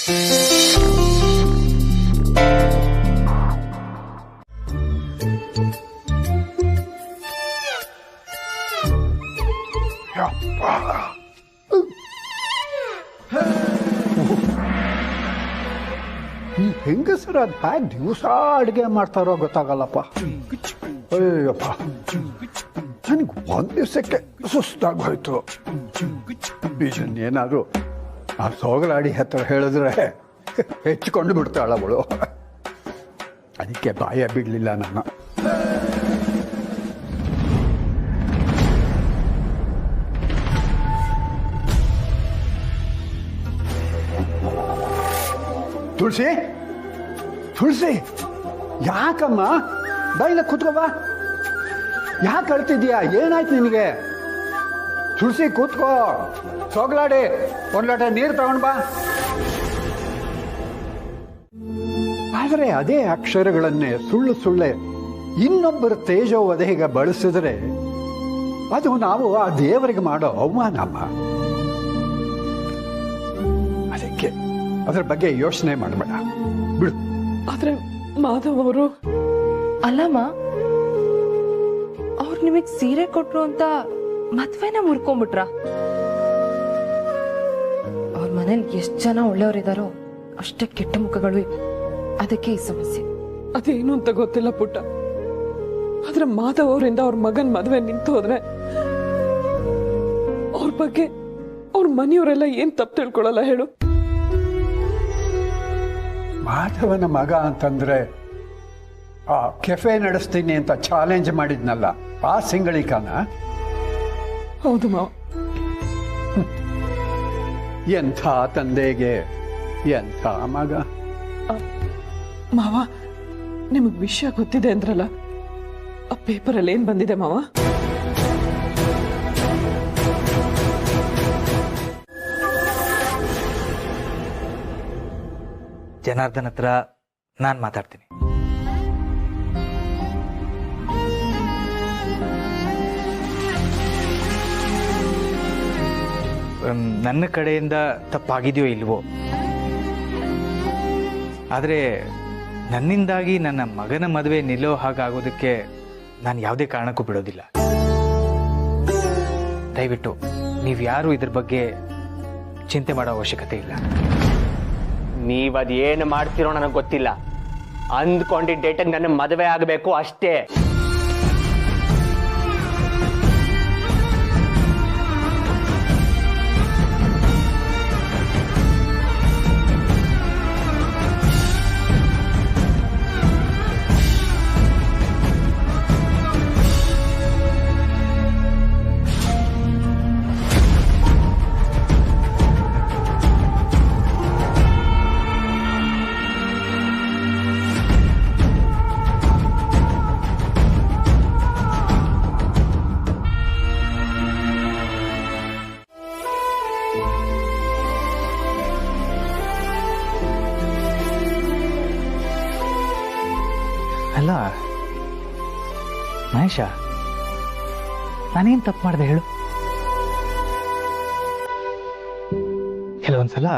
ಈ ಹೆಂಗಸರ ಹ್ಯಾಕ್ ದಿವಸ ಅಡುಗೆ ಮಾಡ್ತಾರೋ ಗೊತ್ತಾಗಲ್ಲಪ್ಪ. ಅಯ್ಯಪ್ಪ, ನನಗೆ ಒಂದು ದಿವಸಕ್ಕೆ ಸುಸ್ತಾಗಿ ಹೋಯ್ತು. ಏನಾದ್ರು ಆ ಸೋಗಲಾಡಿ ಹತ್ರ ಹೇಳಿದ್ರೆ ಹೆಚ್ಚಿಕೊಂಡು ಬಿಡ್ತಾಳ ಅವಳು. ಅದಕ್ಕೆ ಬಾಯ ಬಿಡಲಿಲ್ಲ ನಾನು. ತುಳಸಿ, ತುಳಸಿ, ಯಾಕಮ್ಮ ಬಾಯಿಲ್ಲ ಕೂತ್ಕೋಬಾ. ಯಾಕೆ ಅಳ್ತಿದ್ಯಾ? ಏನಾಯ್ತು ನಿನಗೆ? ತುಳಸಿ ಕೂತ್ಕೋ, ಸೋಗಲಾಡಿ ಒಂದು ಲೋಟ ನೀರು ತಗೊಂಡ್ ಬಾ. ಆದರೆ ಅದೇ ಅಕ್ಷರಗಳನ್ನೇ ಸುಳ್ಳು ಸುಳ್ಳೆ ಇನ್ನೊಬ್ಬರ ತೇಜೋವಧೆಗೆ ಬಳಸಿದ್ರೆ ಅದು ನಾವು ಆ ದೇವರಿಗೆ ಮಾಡೋ ಅವಮಾನಮ್ಮ. ಅದಕ್ಕೆ ಅದ್ರ ಬಗ್ಗೆ ಯೋಚನೆ ಮಾಡಬೇಡ, ಬಿಡು. ಆದ್ರೆ ಮಾಧವ್ ಅವರು ಅಲ್ಲಮ್ಮ, ಅವ್ರು ನಿಮಗ್ ಸೀರೆ ಕೊಟ್ರು ಅಂತ ಮದ್ವೆನ ಮುರ್ಕೊಂಡ್ಬಿಟ್ರ? ಅವ್ರ ಮನೇಲಿ ಎಷ್ಟ್ ಜನ ಒಳ್ಳೆಯವರಿದಾರೋ ಅಷ್ಟೇ ಕೆಟ್ಟ ಮುಖಗಳು ಇವೆ. ಅದಕ್ಕೆ ಈ ಸಮಸ್ಯೆ. ಅದೇನು ಅಂತ ಗೊತ್ತಿಲ್ಲ ಪುಟ್ಟ. ಆದ್ರೆ ಮಾಧವ್ ಅವರಿಂದ ಅವ್ರ ಮಗನ್ ಮದ್ವೆ ನಿಂತು ಹೋದ್ರೆ ಅವ್ರ ಬಗ್ಗೆ ಅವ್ರ ಮನೆಯವರೆಲ್ಲ ಏನ್ ತಪ್ಪು ತಿಳ್ಕೊಳಲ್ಲ ಹೇಳು? ಮಾಧವನ ಮಗ ಅಂತಂದ್ರೆ ಆ ಕೆಫೆ ನಡೆಸ್ತೀನಿ ಅಂತ ಚಾಲೆಂಜ್ ಮಾಡಿದ್ನಲ್ಲ, ಆ ಸಿಂಗಳಿಕನ? ಹೌದು ಮಾವ. ಎಂಥ ತಂದೆಗೆ ಎಂಥ ಮಗ. ಮಾವ, ನಿಮಗ್ ವಿಷಯ ಗೊತ್ತಿದೆ ಅಂದ್ರಲ್ಲ, ಆ ಪೇಪರಲ್ಲಿ ಏನ್ ಬಂದಿದೆ ಮಾವ? ಜನಾರ್ದನ್ ಹತ್ರ ನಾನು ಮಾತಾಡ್ತೀನಿ. ನನ್ನ ಕಡೆಯಿಂದ ತಪ್ಪಾಗಿದೆಯೋ ಇಲ್ವೋ, ಆದರೆ ನನ್ನಿಂದಾಗಿ ನನ್ನ ಮಗನ ಮದುವೆ ನಿಲ್ಲೋ ಹಾಗಾಗೋದಕ್ಕೆ ನಾನು ಯಾವುದೇ ಕಾರಣಕ್ಕೂ ಬಿಡೋದಿಲ್ಲ. ದಯವಿಟ್ಟು ನೀವು ಯಾರು ಇದ್ರ ಬಗ್ಗೆ ಚಿಂತೆ ಮಾಡೋ ಅವಶ್ಯಕತೆ ಇಲ್ಲ. ನೀವದೇನು ಮಾಡ್ತಿರೋ ನನಗೆ ಗೊತ್ತಿಲ್ಲ. ಅಂದ್ಕೊಂಡಿದ್ದ ಡೇಟಿಗೆ ನನ್ನ ಮದುವೆ ಆಗಬೇಕು ಅಷ್ಟೇ. ಅಲ್ಲ ಮಹೇಶ, ನಾನೇನು ತಪ್ಪು ಮಾಡಿದೆ ಹೇಳು? ಕೆಲವೊಂದ್ಸಲ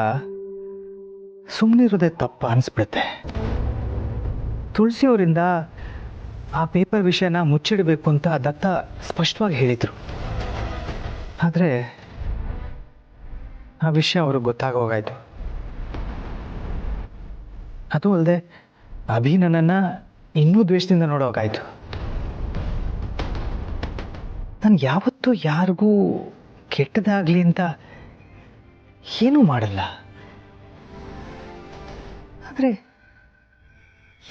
ಸುಮ್ಮನಿರೋದೇ ತಪ್ಪು ಅನಿಸ್ಬಿಡುತ್ತೆ. ತುಳಸಿ ಅವರಿಂದ ಆ ಪೇಪರ್ ವಿಷಯನ ಮುಚ್ಚಿಡಬೇಕು ಅಂತ ದತ್ತ ಸ್ಪಷ್ಟವಾಗಿ ಹೇಳಿದರು. ಆದರೆ ಆ ವಿಷಯ ಅವ್ರಿಗೆ ಗೊತ್ತಾಗೋಗಾಯ್ತು. ಅದು ಅಲ್ಲದೆ ಅಭಿ ನನ್ನನ್ನು ಇನ್ನೂ ದ್ವೇಷದಿಂದ ನೋಡೋಕಾಯ್ತು. ನಾನು ಯಾವತ್ತೂ ಯಾರಿಗೂ ಕೆಟ್ಟದಾಗಲಿ ಅಂತ ಏನೂ ಮಾಡಲ್ಲ. ಆದರೆ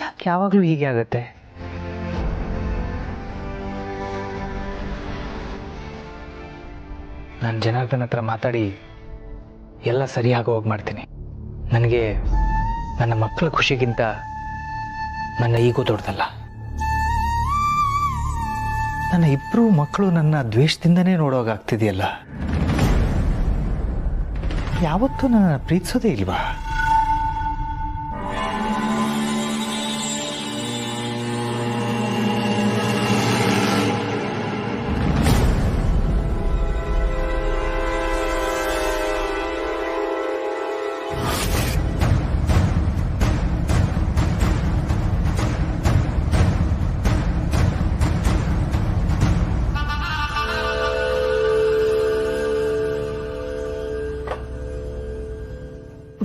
ಯಾಕೆ ಯಾವಾಗಲೂ ಹೀಗೆ ಆಗತ್ತೆ? ನಾನು ಜನಾರ್ದನ್ ಹತ್ರ ಮಾತಾಡಿ ಎಲ್ಲ ಸರಿಯಾಗಿ ಹೋಗಿ ಮಾಡ್ತೀನಿ. ನನಗೆ ನನ್ನ ಮಕ್ಕಳ ಖುಷಿಗಿಂತ ನನ್ನ ಈಗೋ ದೊಡ್ಡದಲ್ಲ. ನನ್ನ ಇಬ್ಬರು ಮಕ್ಕಳು ನನ್ನ ದ್ವೇಷದಿಂದನೇ ನೋಡೋಗಾಗ್ತಿದೆಯಲ್ಲ. ಯಾವತ್ತೂ ನನ್ನ ಪ್ರೀತಿಸೋದೇ ಇಲ್ವಾ?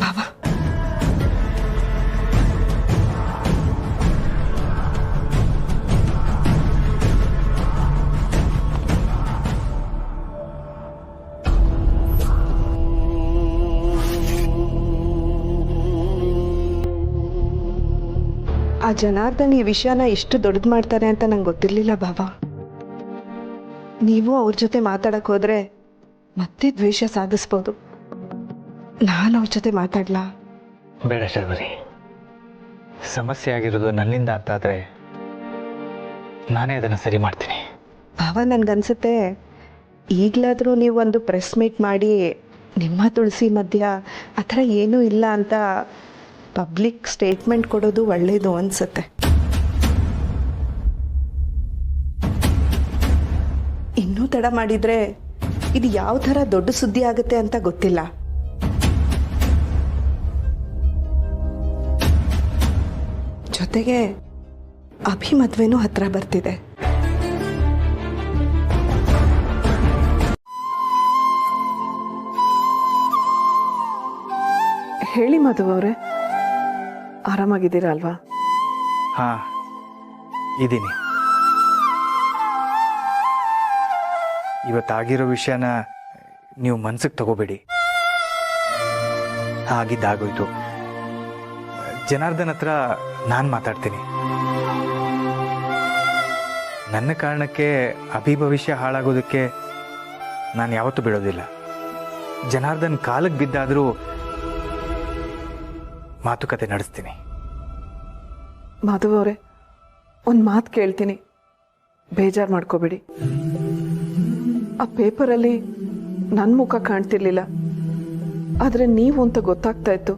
ಭಾವ, ಆ ಜನಾರ್ದನ್ ಈ ವಿಷಯನ ಇಷ್ಟು ದೊಡ್ಡದು ಮಾಡ್ತಾರೆ ಅಂತ ನಂಗೆ ಗೊತ್ತಿರಲಿಲ್ಲ ಬಾಬಾ. ನೀವು ಅವ್ರ ಜೊತೆ ಮಾತಾಡಕ್ಕೆ ಹೋದ್ರೆ ಮತ್ತೆ ದ್ವೇಷ ಸಾಧಿಸ್ಬೋದು. ನಾನು ಅವ್ರ ಜೊತೆ ಮಾತಾಡ್ಲಾ? ಬೇಡ ಶರ್ವರಿ, ಸಮಸ್ಯೆ ಆಗಿರೋದು ನನ್ನಿಂದ ಅಂತಾದರೆ ನಾನೇ ಅದನ್ನು ಸರಿ ಮಾಡ್ತೀನಿ. ಬಾಬಾ, ನನ್ಗನ್ಸುತ್ತೆ ಈಗಲಾದರೂ ನೀವು ಒಂದು ಪ್ರೆಸ್ ಮೀಟ್ ಮಾಡಿ ನಿಮ್ಮ ತುಳಸಿ ಮಧ್ಯ ಆ ಥರ ಏನೂ ಇಲ್ಲ ಅಂತ ಪಬ್ಲಿಕ್ ಸ್ಟೇಟ್ಮೆಂಟ್ ಕೊಡೋದು ಒಳ್ಳೆಯದು ಅನಿಸುತ್ತೆ. ಇನ್ನೂ ತಡ ಮಾಡಿದರೆ ಇದು ಯಾವ ಥರ ದೊಡ್ಡ ಸುದ್ದಿ ಆಗುತ್ತೆ ಅಂತ ಗೊತ್ತಿಲ್ಲ. ಜೊತೆಗೆ ಅಭಿ ಮದುವೆನೂ ಹತ್ರ ಬರ್ತಿದೆ. ಹೇಳಿ ಮಧು ಅವರೇ, ಆರಾಮಾಗಿದ್ದೀರಾ ಅಲ್ವಾ? ಹಾಂ, ಇದ್ದೀನಿ. ಇವತ್ತಾಗಿರೋ ವಿಷಯನ ನೀವು ಮನ್ಸಿಗೆ ತಗೋಬೇಡಿ. ಆಗಿದ್ದಾಗೋಯ್ತು. ಜನಾರ್ದನ್ ಹತ್ರ ನಾನು ಮಾತಾಡ್ತೀನಿ. ನನ್ನ ಕಾರಣಕ್ಕೆ ಅಭಿ ಭವಿಷ್ಯ ಹಾಳಾಗೋದಕ್ಕೆ ನಾನು ಯಾವತ್ತೂ ಬಿಡೋದಿಲ್ಲ. ಜನಾರ್ದನ್ ಕಾಲಕ್ಕೆ ಬಿದ್ದಾದರೂ ಮಾತುಕತೆ ನಡೆಸ್ತೀನಿ. ಮಾಧವ್ ಅವರೇ, ಒಂದು ಮಾತು ಕೇಳ್ತೀನಿ, ಬೇಜಾರು ಮಾಡ್ಕೋಬೇಡಿ. ಆ ಪೇಪರಲ್ಲಿ ನನ್ನ ಮುಖ ಕಾಣ್ತಿರ್ಲಿಲ್ಲ, ಆದರೆ ನೀವು ಅಂತ ಗೊತ್ತಾಗ್ತಾ ಇತ್ತು.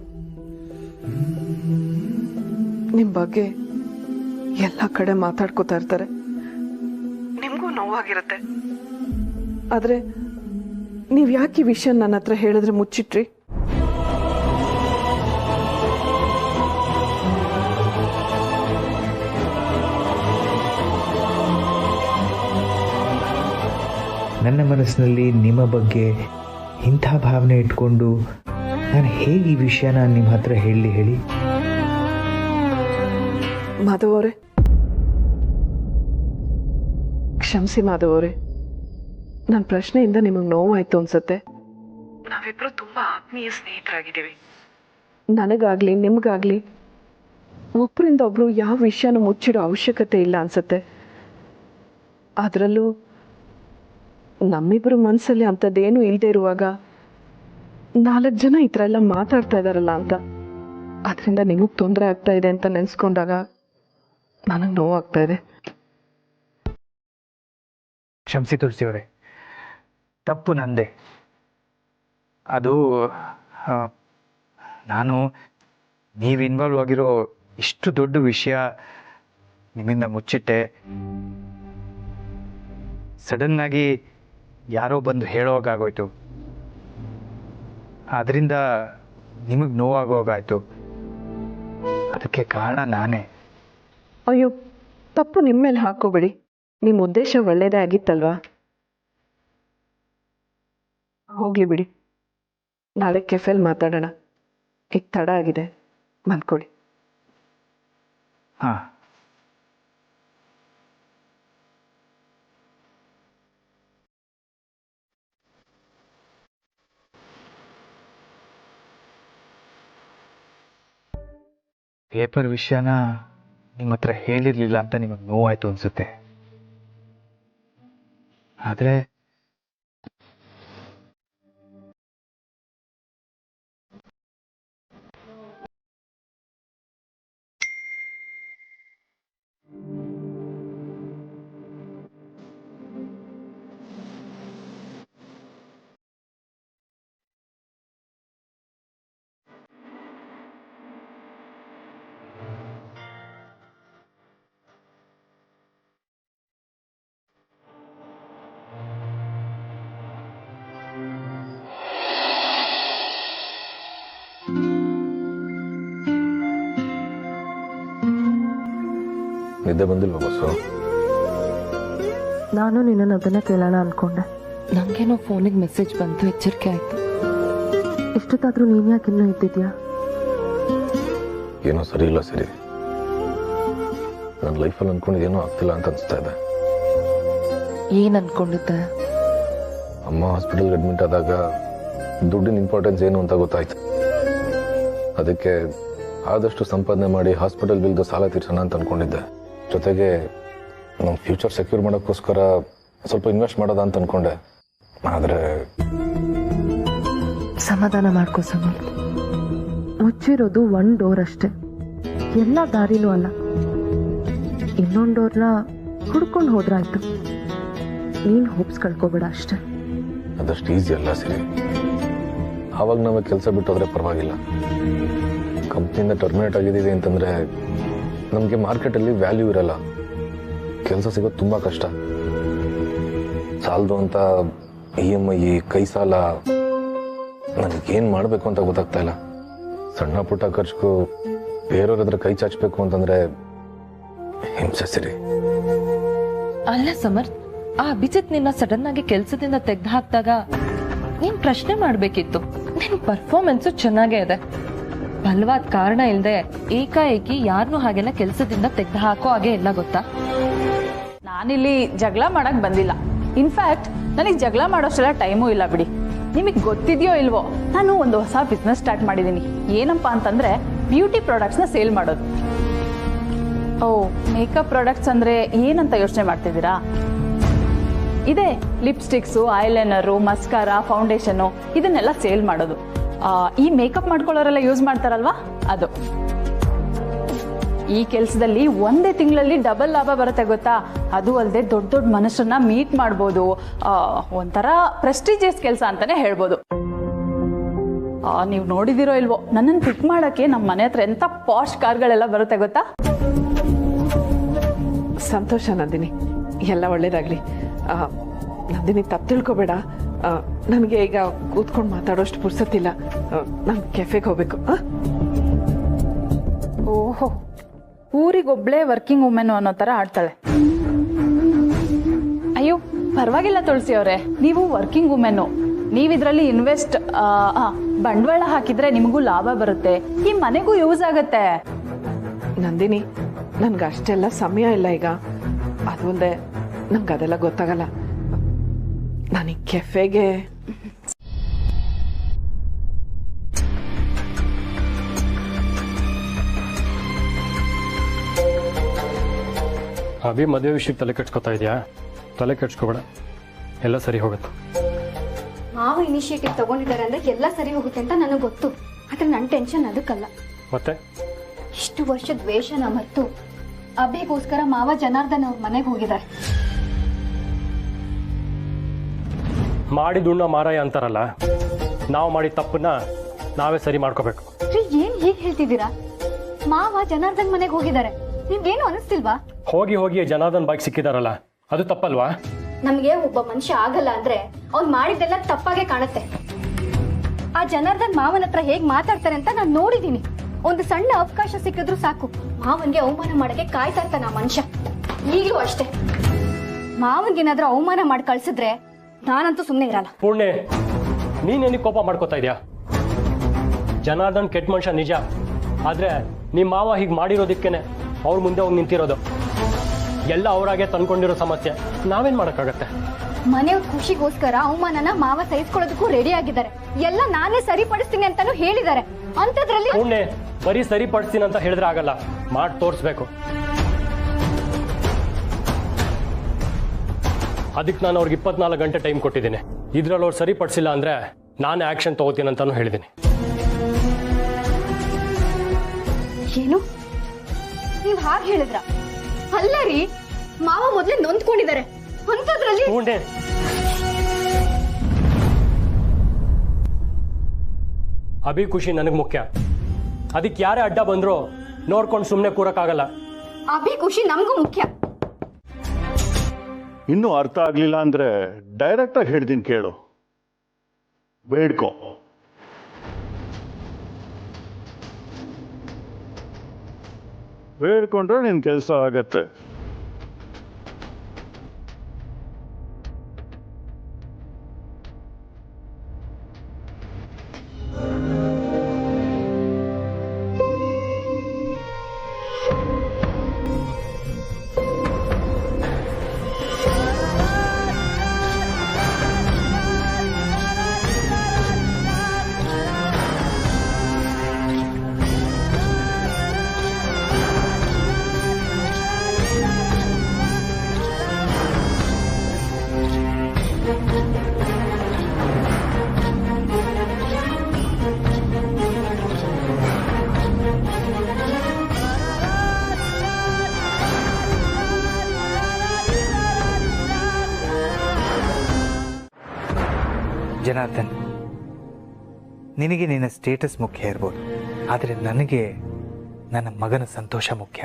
ನಿಮ್ಮ ಬಗ್ಗೆ ಎಲ್ಲ ಕಡೆ ಮಾತಾಡ್ಕೋತಾ ಇರ್ತಾರೆ, ನಿಮಗೂ ನೋವಾಗಿರುತ್ತೆ. ಆದರೆ ನೀವು ಯಾಕೆ ಈ ವಿಷಯ ನನ್ನ ಹತ್ರ ಹೇಳಿದ್ರೆ ಮುಚ್ಚಿಟ್ರಿ? ನನ್ನ ಮನಸ್ಸಿನಲ್ಲಿ ನಿಮ್ಮ ಬಗ್ಗೆ ಇಂಥ ಭಾವನೆ ಇಟ್ಕೊಂಡು ನಾನು ಹೇಗೆ ಈ ವಿಷಯನ ನಿಮ್ಮ ಹತ್ರ ಹೇಳಿ? ಮಾಧವ್ ಅವರೇ, ಕ್ಷಮಿಸಿ ಮಾಧವ್ ಅವರೇ, ನನ್ನ ಪ್ರಶ್ನೆಯಿಂದ ನಿಮಗೆ ನೋವಾಯ್ತು ಅನ್ಸುತ್ತೆ. ನಾವಿಬ್ರು ತುಂಬಾ ಆತ್ಮೀಯ ಸ್ನೇಹಿತರಾಗಿದ್ದೀವಿ. ನನಗಾಗ್ಲಿ ನಿಮಗಾಗ್ಲಿ ಒಬ್ಬರಿಂದ ಒಬ್ರು ಯಾವ ವಿಷಯನೂ ಮುಚ್ಚಿಡೋ ಅವಶ್ಯಕತೆ ಇಲ್ಲ ಅನ್ಸುತ್ತೆ. ಅದರಲ್ಲೂ ನಮ್ಮಿಬ್ಬರು ಮನಸ್ಸಲ್ಲಿ ಅಂಥದ್ದೇನೂ ಇಲ್ಲದೆ ಇರುವಾಗ 4 ಜನ ಈ ಥರ ಎಲ್ಲ ಮಾತಾಡ್ತಾ ಇದ್ದಾರಲ್ಲ ಅಂತ, ಅದರಿಂದ ನಿಮಗೆ ತೊಂದರೆ ಆಗ್ತಾ ಇದೆ ಅಂತ ನೆನೆಸ್ಕೊಂಡಾಗ ನನಗೆ ನೋವಾಗ್ತಾ ಇದೆ. ಕ್ಷಮಿಸಿ ತುಳಸಿಯವರೇ, ತಪ್ಪು ನಂದೆ. ಅದು ನಾನು ನೀವು ಇನ್ವಾಲ್ವ್ ಆಗಿರೋ ಇಷ್ಟು ದೊಡ್ಡ ವಿಷಯ ನಿಮ್ಮಿಂದ ಮುಚ್ಚಿಟ್ಟೆ. ಸಡನ್ನಾಗಿ ಯಾರೋ ಬಂದು ಹೇಳೋಗಾಗೋಯ್ತು, ಅದರಿಂದ ನಿಮಗೆ ನೋವಾಗೋಗಾಯ್ತು. ಅದಕ್ಕೆ ಕಾರಣ ನಾನೇ. ಅಯ್ಯೋ, ತಪ್ಪು ನಿಮ್ಮ ಮೇಲೆ ಹಾಕೋಬೇಡಿ. ನಿಮ್ಮ ಉದ್ದೇಶ ಒಳ್ಳೆಯದೇ ಆಗಿತ್ತಲ್ವಾ? ಹೋಗ್ಲಿ ಬಿಡಿ, ನಾಳೆ ಕೆಫೆಲ್ ಮಾತಾಡೋಣ. ಈಗ ತಡ ಆಗಿದೆ, ಮಲ್ಕೊಳ್ಳಿ. ಹಾಂ. ಪೇಪರ್ ವಿಷಯನ ನಿಮ್ಮ ಹತ್ರ ಹೇಳಿರಲಿಲ್ಲ ಅಂತ ನಿಮಗೆ ನೋವಾಯಿತು ಅನಿಸುತ್ತೆ. ಆದರೆ ನಿದ್ದೆ ಬಂದಿಲ್ವ ಬಸ್ಸು? ನಾನು ನಿನ್ನನ್ನು ಅದನ್ನೇ ಕೇಳೋಣ ಅಂದ್ಕೊಂಡೆ. ನನಗೇನೋ ಫೋನಿಗೆ ಮೆಸೇಜ್ ಬಂತು, ಎಚ್ಚರಿಕೆ ಆಯಿತು. ಎಷ್ಟೊತ್ತಾದ್ರೂ ನೀನ್ ಯಾಕೆ ಇನ್ನೂ ಇದ್ದಿದ್ಯಾ? ಏನೋ ಸರಿ ಇಲ್ಲ ಸಿರಿ. ನನ್ನ ಲೈಫಲ್ಲಿ ಅನ್ಕೊಂಡಿದ್ದೇನೋ ಆಗ್ತಿಲ್ಲ ಅಂತ ಅನಿಸ್ತಾ ಇದೆ. ಏನ್ ಅನ್ಕೊಂಡಿದ್ದೆ? ಅಮ್ಮ ಹಾಸ್ಪಿಟಲ್ಗೆ ಅಡ್ಮಿಟ್ ಆದಾಗ ದುಡ್ಡಿನ ಇಂಪಾರ್ಟೆನ್ಸ್ ಏನು ಅಂತ ಗೊತ್ತಾಯ್ತು. ಅದಕ್ಕೆ ಆದಷ್ಟು ಸಂಪಾದನೆ ಮಾಡಿ ಹಾಸ್ಪಿಟಲ್ ಬಿಲ್ದು ಸಾಲ ತೀರ್ಸೋಣ ಅಂತ ಅನ್ಕೊಂಡಿದ್ದೆ. ಜೊತೆಗೆ ನಮ್ಮ ಫ್ಯೂಚರ್ ಸೆಕ್ಯೂರ್ ಮಾಡೋಕ್ಕೋಸ್ಕರ ಸ್ವಲ್ಪ ಇನ್ವೆಸ್ಟ್ ಮಾಡೋದ ಅಂತ ಅನ್ಕೊಂಡೆ. ಆದರೆ ಸಮಾಧಾನ ಮಾಡ್ಕೋ ಸಮರ್. ಮುಚ್ಚಿರೋದು ಒಂದ್ ಡೋರ್ ಅಷ್ಟೇ, ಎಲ್ಲ ದಾರಿನೂ ಅಲ್ಲ. ಇನ್ನೊಂದು ಡೋರ್ನ ಹುಡ್ಕೊಂಡು ಹೋದ್ರಾಯ್ತು. ನೀನ್ ಹೋಪ್ಸ್ ಕಳ್ಕೊಬೇಡ ಅಷ್ಟೇ. ಅದಷ್ಟು ಈಸಿ ಅಲ್ಲ ಸಿರಿ. ಆವಾಗ ನಮಗೆ ಕೆಲಸ ಬಿಟ್ಟು ಹೋದ್ರೆ ಪರವಾಗಿಲ್ಲ. ಕಂಪ್ನಿಯಿಂದ ಟರ್ಮಿನೇಟ್ ಆಗಿದ್ದೀವಿ ಅಂತಂದ್ರೆ ನಮಗೆ ಮಾರ್ಕೆಟಲ್ಲಿ ವ್ಯಾಲ್ಯೂ ಇರಲ್ಲ, ಕೆಲಸ ಸಿಗೋದು ತುಂಬ ಕಷ್ಟ. ಸಾಲದು ಅಂತ EMI, ಕೈ ಸಾಲ, ನನಗೇನು ಮಾಡಬೇಕು ಅಂತ ಗೊತ್ತಾಗ್ತಾ ಇಲ್ಲ. ಸಣ್ಣ ಪುಟ್ಟ ಖರ್ಚಿಗೂ ಬೇರೆಯವ್ರ ಹತ್ರ ಕೈ ಚಾಚಬೇಕು ಅಂತಂದ್ರೆ ಹಿಂಸೆ ಸಿರಿ. ಅಲ್ಲ ಸಮರ್, ಆ ಅಭಿಜಿತ್ ನಿನ್ನ ಸಡನ್ ಆಗಿ ಕೆಲ್ಸದಿಂದ ತೆಗ್ದು ಹಾಕ್ದಾಗ ನೀನ್ ಪ್ರಶ್ನೆ ಮಾಡ್ಬೇಕಿತ್ತು. ನಿನ್ ಪರ್ಫಾರ್ಮೆನ್ಸು ಚೆನ್ನಾಗೇ ಇದೆ. ಬಲವಾದ ಕಾರಣ ಇಲ್ದೆ ಏಕಾಏಕಿ ಯಾರನ್ನೂ ಹಾಗೆಲ್ಲ ಕೆಲ್ಸದಿಂದ ತೆಗ್ದು ಹಾಕೋ ಹಾಗೆ ಇಲ್ಲ, ಗೊತ್ತಾ? ನಾನಿಲ್ಲಿ ಜಗಳ ಮಾಡಕ್ ಬಂದಿಲ್ಲ. ಇನ್ಫ್ಯಾಕ್ಟ್ ನನಗೆ ಜಗಳ ಮಾಡೋಷ್ಟೆಲ್ಲ ಟೈಮೂ ಇಲ್ಲ ಬಿಡಿ. ನಿಮಗೆ ಗೊತ್ತಿದೆಯೋ ಇಲ್ವೋ, ನಾನು ಒಂದು ಹೊಸ ಬಿಸ್ನೆಸ್ ಸ್ಟಾರ್ಟ್ ಮಾಡಿದ್ದೀನಿ. ಏನಪ್ಪಾ ಅಂತಂದ್ರೆ ಬ್ಯೂಟಿ ಪ್ರಾಡಕ್ಟ್ಸ್ನ ಸೇಲ್ ಮಾಡೋದು. ಓ, ಮೇಕಪ್ ಪ್ರಾಡಕ್ಟ್ಸ್ ಅಂದ್ರೆ ಏನಂತ ಯೋಚನೆ ಮಾಡ್ತಿದ್ದೀರಾ? ಇದೆ ಲಿಪ್ಸ್ಟಿಕ್ಸು, ಐಲೈನರು, ಮಸ್ಕಾರಾ, ಫೌಂಡೇಶನ್ನು, ಇದನ್ನೆಲ್ಲ ಸೇಲ್ ಮಾಡೋದು. ಈ ಮೇಕಪ್ ಮಾಡ್ಕೊಳ್ಳೋರೆಲ್ಲ ಯೂಸ್ ಮಾಡ್ತಾರಲ್ವಾ, ಅದು. ಈ ಕೆಲಸದಲ್ಲಿ ಒಂದೇ ತಿಂಗಳಲ್ಲಿ ಡಬಲ್ ಲಾಭ ಬರುತ್ತೆ, ಗೊತ್ತಾ? ಅದು ಅಲ್ಲದೆ ದೊಡ್ಡ ದೊಡ್ಡ ಮನುಷ್ಯರನ್ನ ಮೀಟ್ ಮಾಡ್ಬೋದು. ಒಂಥರ ಪ್ರೆಸ್ಟೀಜಿಯಸ್ ಕೆಲಸ ಅಂತಾನೆ ಹೇಳ್ಬೋದು. ನೀವು ನೋಡಿದಿರೋ ಇಲ್ವೋ, ನನ್ನನ್ನು ಪಿಕ್ ಮಾಡಕ್ಕೆ ನಮ್ಮ ಮನೆ ಹತ್ರ ಎಂತ ಪಾಶ್ ಕಾರ್ಗಳೆಲ್ಲ ಬರುತ್ತೆ, ಗೊತ್ತಾ? ಸಂತೋಷ ನಂದಿನಿ, ಎಲ್ಲ ಒಳ್ಳೇದಾಗ್ಲಿ. ನಂದಿನಿ ತಪ್ಪು ತಿಳ್ಕೊಬೇಡ. ನನಗೆ ಈಗ ಕೂತ್ಕೊಂಡು ಮಾತಾಡೋಷ್ಟು ಪುರ್ಸತ್ತಿಲ್ಲ. ನಾನು ಕೆಫೆಗೆ ಹೋಗ್ಬೇಕು. ಓಹೋ, ಊರಿಗೊಬ್ಳೆ ವರ್ಕಿಂಗ್ ವುಮೆನ್ ಅನ್ನೋ ತರ ಆಡ್ತಾಳೆ. ಅಯ್ಯೋ ಪರವಾಗಿಲ್ಲ ತುಳಸಿ ಅವರೇ, ನೀವು ವರ್ಕಿಂಗ್ ವುಮೆನ್ನು. ನೀವಿದ್ರಲ್ಲಿ ಇನ್ವೆಸ್ಟ್ ಬಂಡವಾಳ ಹಾಕಿದ್ರೆ ನಿಮಗೂ ಲಾಭ ಬರುತ್ತೆ, ಈ ಮನೆಗೂ ಯೂಸ್ ಆಗತ್ತೆ. ನಂದಿನಿ, ನನ್ಗೆ ಅಷ್ಟೆಲ್ಲ ಸಮಯ ಇಲ್ಲ ಈಗ. ಅದು ಒಂದೇ, ನಂಗೆ ಅದೆಲ್ಲ ಗೊತ್ತಾಗಲ್ಲ. ನನಗೆ ಕೆಫೆಗೆ ಅಭಿ ಮದುವೆ ವಿಷಯಕ್ಕೆ ತಲೆ ಕೆಡ್ಸ್ಕೊತಾ ಇದೆಯಾ? ತಲೆ ಕೆಡ್ಸ್ಕೊಬೇಡ, ಎಲ್ಲ ಸರಿ ಹೋಗುತ್ತೆ. ಮಾವ ಇನಿಷಿಯೇಟಿವ್ ತಗೊಂಡಿದ್ದಾರೆ ಅಂದ್ರೆ ಎಲ್ಲ ಸರಿ ಹೋಗುತ್ತೆ ಅಂತ ನನಗೆ ಗೊತ್ತು. ಆದ್ರೆ ನನ್ನ ಟೆನ್ಷನ್ ಅದಕ್ಕಲ್ಲ. ಮತ್ತೆ ಇಷ್ಟು ವರ್ಷ ದ್ವೇಷನ ಮರೆತು ಅಭೆಗೋಸ್ಕರ ಮಾವ ಜನಾರ್ದನ್ ಅವ್ರ ಮನೆಗೆ ಹೋಗಿದ್ದಾರೆ. ಮಾಡಿದುಣ್ಣ ಮಾರಾಯ ಅಂತಾರಲ್ಲ, ನಾವು ಮಾಡಿದ ತಪ್ಪನ್ನ ನಾವೇ ಸರಿ ಮಾಡ್ಕೋಬೇಕು. ಏನ್ ಹೀಗೆ ಹೇಳ್ತಿದ್ದೀರಾ? ಮಾವ ಜನಾರ್ದನ್ ಮನೆಗೆ ಹೋಗಿದ್ದಾರೆ, ನಿಮ್ಗೇನು ಅನಿಸ್ತಿಲ್ವಾ? ಹೋಗಿ ಹೋಗಿ ಜನಾರ್ದನ್ ಬಾಯ್ಗೆ ಸಿಕ್ಕಿದಾರಲ್ಲ, ಅದು ತಪ್ಪಲ್ವಾ? ನಮ್ಗೆ ಒಬ್ಬ ಮನುಷ್ಯ ಆಗಲ್ಲ ಅಂದ್ರೆ ಅವ್ನ್ ಮಾಡಿದ್ದೆಲ್ಲ ತಪ್ಪಾಗೆ ಕಾಣುತ್ತೆ. ಆ ಜನಾರ್ದನ್ ಮಾವನ ಹತ್ರ ಹೇಗ್ ಮಾತಾಡ್ತಾರೆ ಅಂತ ನಾನು ನೋಡಿದೀನಿ. ಒಂದು ಸಣ್ಣ ಅವಕಾಶ ಸಿಕ್ಕಿದ್ರು ಸಾಕು ಮಾವನ್ಗೆ ಅವಮಾನ ಮಾಡಕ್ಕೆ ಕಾಯ್ತಾ ಇರ್ತಾನ ಆ ಮನುಷ್ಯ. ಈಗಲೂ ಅಷ್ಟೇ, ಮಾವನ್ಗೇನಾದ್ರೂ ಅವಮಾನ ಮಾಡಿ ಕಳ್ಸಿದ್ರೆ ನಾನಂತೂ ಸುಮ್ಮನೆ ಇರಲ್ಲ. ಪುಣ್ಯ, ನೀನೇನಿಗೆ ಕೋಪ ಮಾಡ್ಕೋತಾ ಇದೆಯಾ? ಜನಾರ್ದನ್ ಕೆಟ್ಟ ಮನುಷ್ಯ ನಿಜ, ಆದ್ರೆ ನಿಮ್ಮ ಮಾವ ಹೀಗೆ ಮಾಡಿರೋದಕ್ಕೇನೆ ಅವ್ರ ಮುಂದೆ ಹೋಗಿ ನಿಂತಿರೋದು. ಎಲ್ಲ ಅವರಾಗೆ ತಂದ್ಕೊಂಡಿರೋ ಸಮಸ್ಯೆ, ನಾವೇನ್ ಮಾಡಕ್ಕಾಗತ್ತೆ? ಮನೆಯವ್ರ ಖುಷಿಗೋಸ್ಕರ ಅವಮಾನನ ಮಾವ ಸಹಿಸ್ಕೊಳ್ಳೋದಕ್ಕೂ ರೆಡಿ ಆಗಿದ್ದಾರೆ. ಎಲ್ಲ ನಾನೇ ಸರಿಪಡಿಸ್ತೀನಿ ಅಂತಾನು ಹೇಳಿದ್ದಾರೆ. ಅಂತದ್ರಲ್ಲಿ ಪುಣ್ಯ, ಬರೀ ಸರಿಪಡಿಸ್ತೀನಿ ಅಂತ ಹೇಳಿದ್ರೆ ಆಗಲ್ಲ, ಮಾಡಿ ತೋರಿಸ್ಬೇಕು. ಅದಕ್ಕೆ ನಾನು ಅವ್ರಿಗೆ 24 ಗಂಟೆ ಟೈಮ್ ಕೊಟ್ಟಿದ್ದೀನಿ. ಇದ್ರಲ್ಲಿ ಅವ್ರು ಸರಿಪಡಿಸಿಲ್ಲ ಅಂದ್ರೆ ನಾನೇ ಆಕ್ಷನ್ ತಗೋತೀನಿ ಅಂತಾನು ಹೇಳಿದ್ದೀನಿ. ಏನು ನೀವ್ ಹಾಗೆ ಹೇಳಿದ್ರ? ಅಲ್ಲ ರೀ, ಮಾವ ಮೊದ್ಲೇ ನೊಂದ್ಕೊಂಡಿದ್ದಾರೆ. ಅಂತದ್ರಲ್ಲಿ ಪುಣ್ಯ, ಅಭಿ ಖುಷಿ ನನಗೆ ಮುಖ್ಯ. ಅದಕ್ಕೆ ಯಾರೇ ಅಡ್ಡ ಬಂದ್ರು ನೋಡ್ಕೊಂಡು ಸುಮ್ಮನೆ ಕೂರಕ್ಕಾಗಲ್ಲ. ಅಭಿ ಖುಷಿ ನಮಗೂ ಮುಖ್ಯ. ಇನ್ನೂ ಅರ್ಥ ಆಗ್ಲಿಲ್ಲ ಅಂದ್ರೆ ಡೈರೆಕ್ಟ್ ಆಗಿ ಹೇಳ್ತೀನಿ ಕೇಳು, ಬೇಡ್ಕೊ. ಬೇಡ್ಕೊಂಡ್ರೆ ನಿನ್ ಕೆಲಸ ಆಗತ್ತೆ. ಜನಾರ್ದನ್, ನಿನಗೆ ನಿನ್ನ ಸ್ಟೇಟಸ್ ಮುಖ್ಯ ಇರ್ಬೋದು, ಆದರೆ ನನಗೆ ನನ್ನ ಮಗನ ಸಂತೋಷ ಮುಖ್ಯ.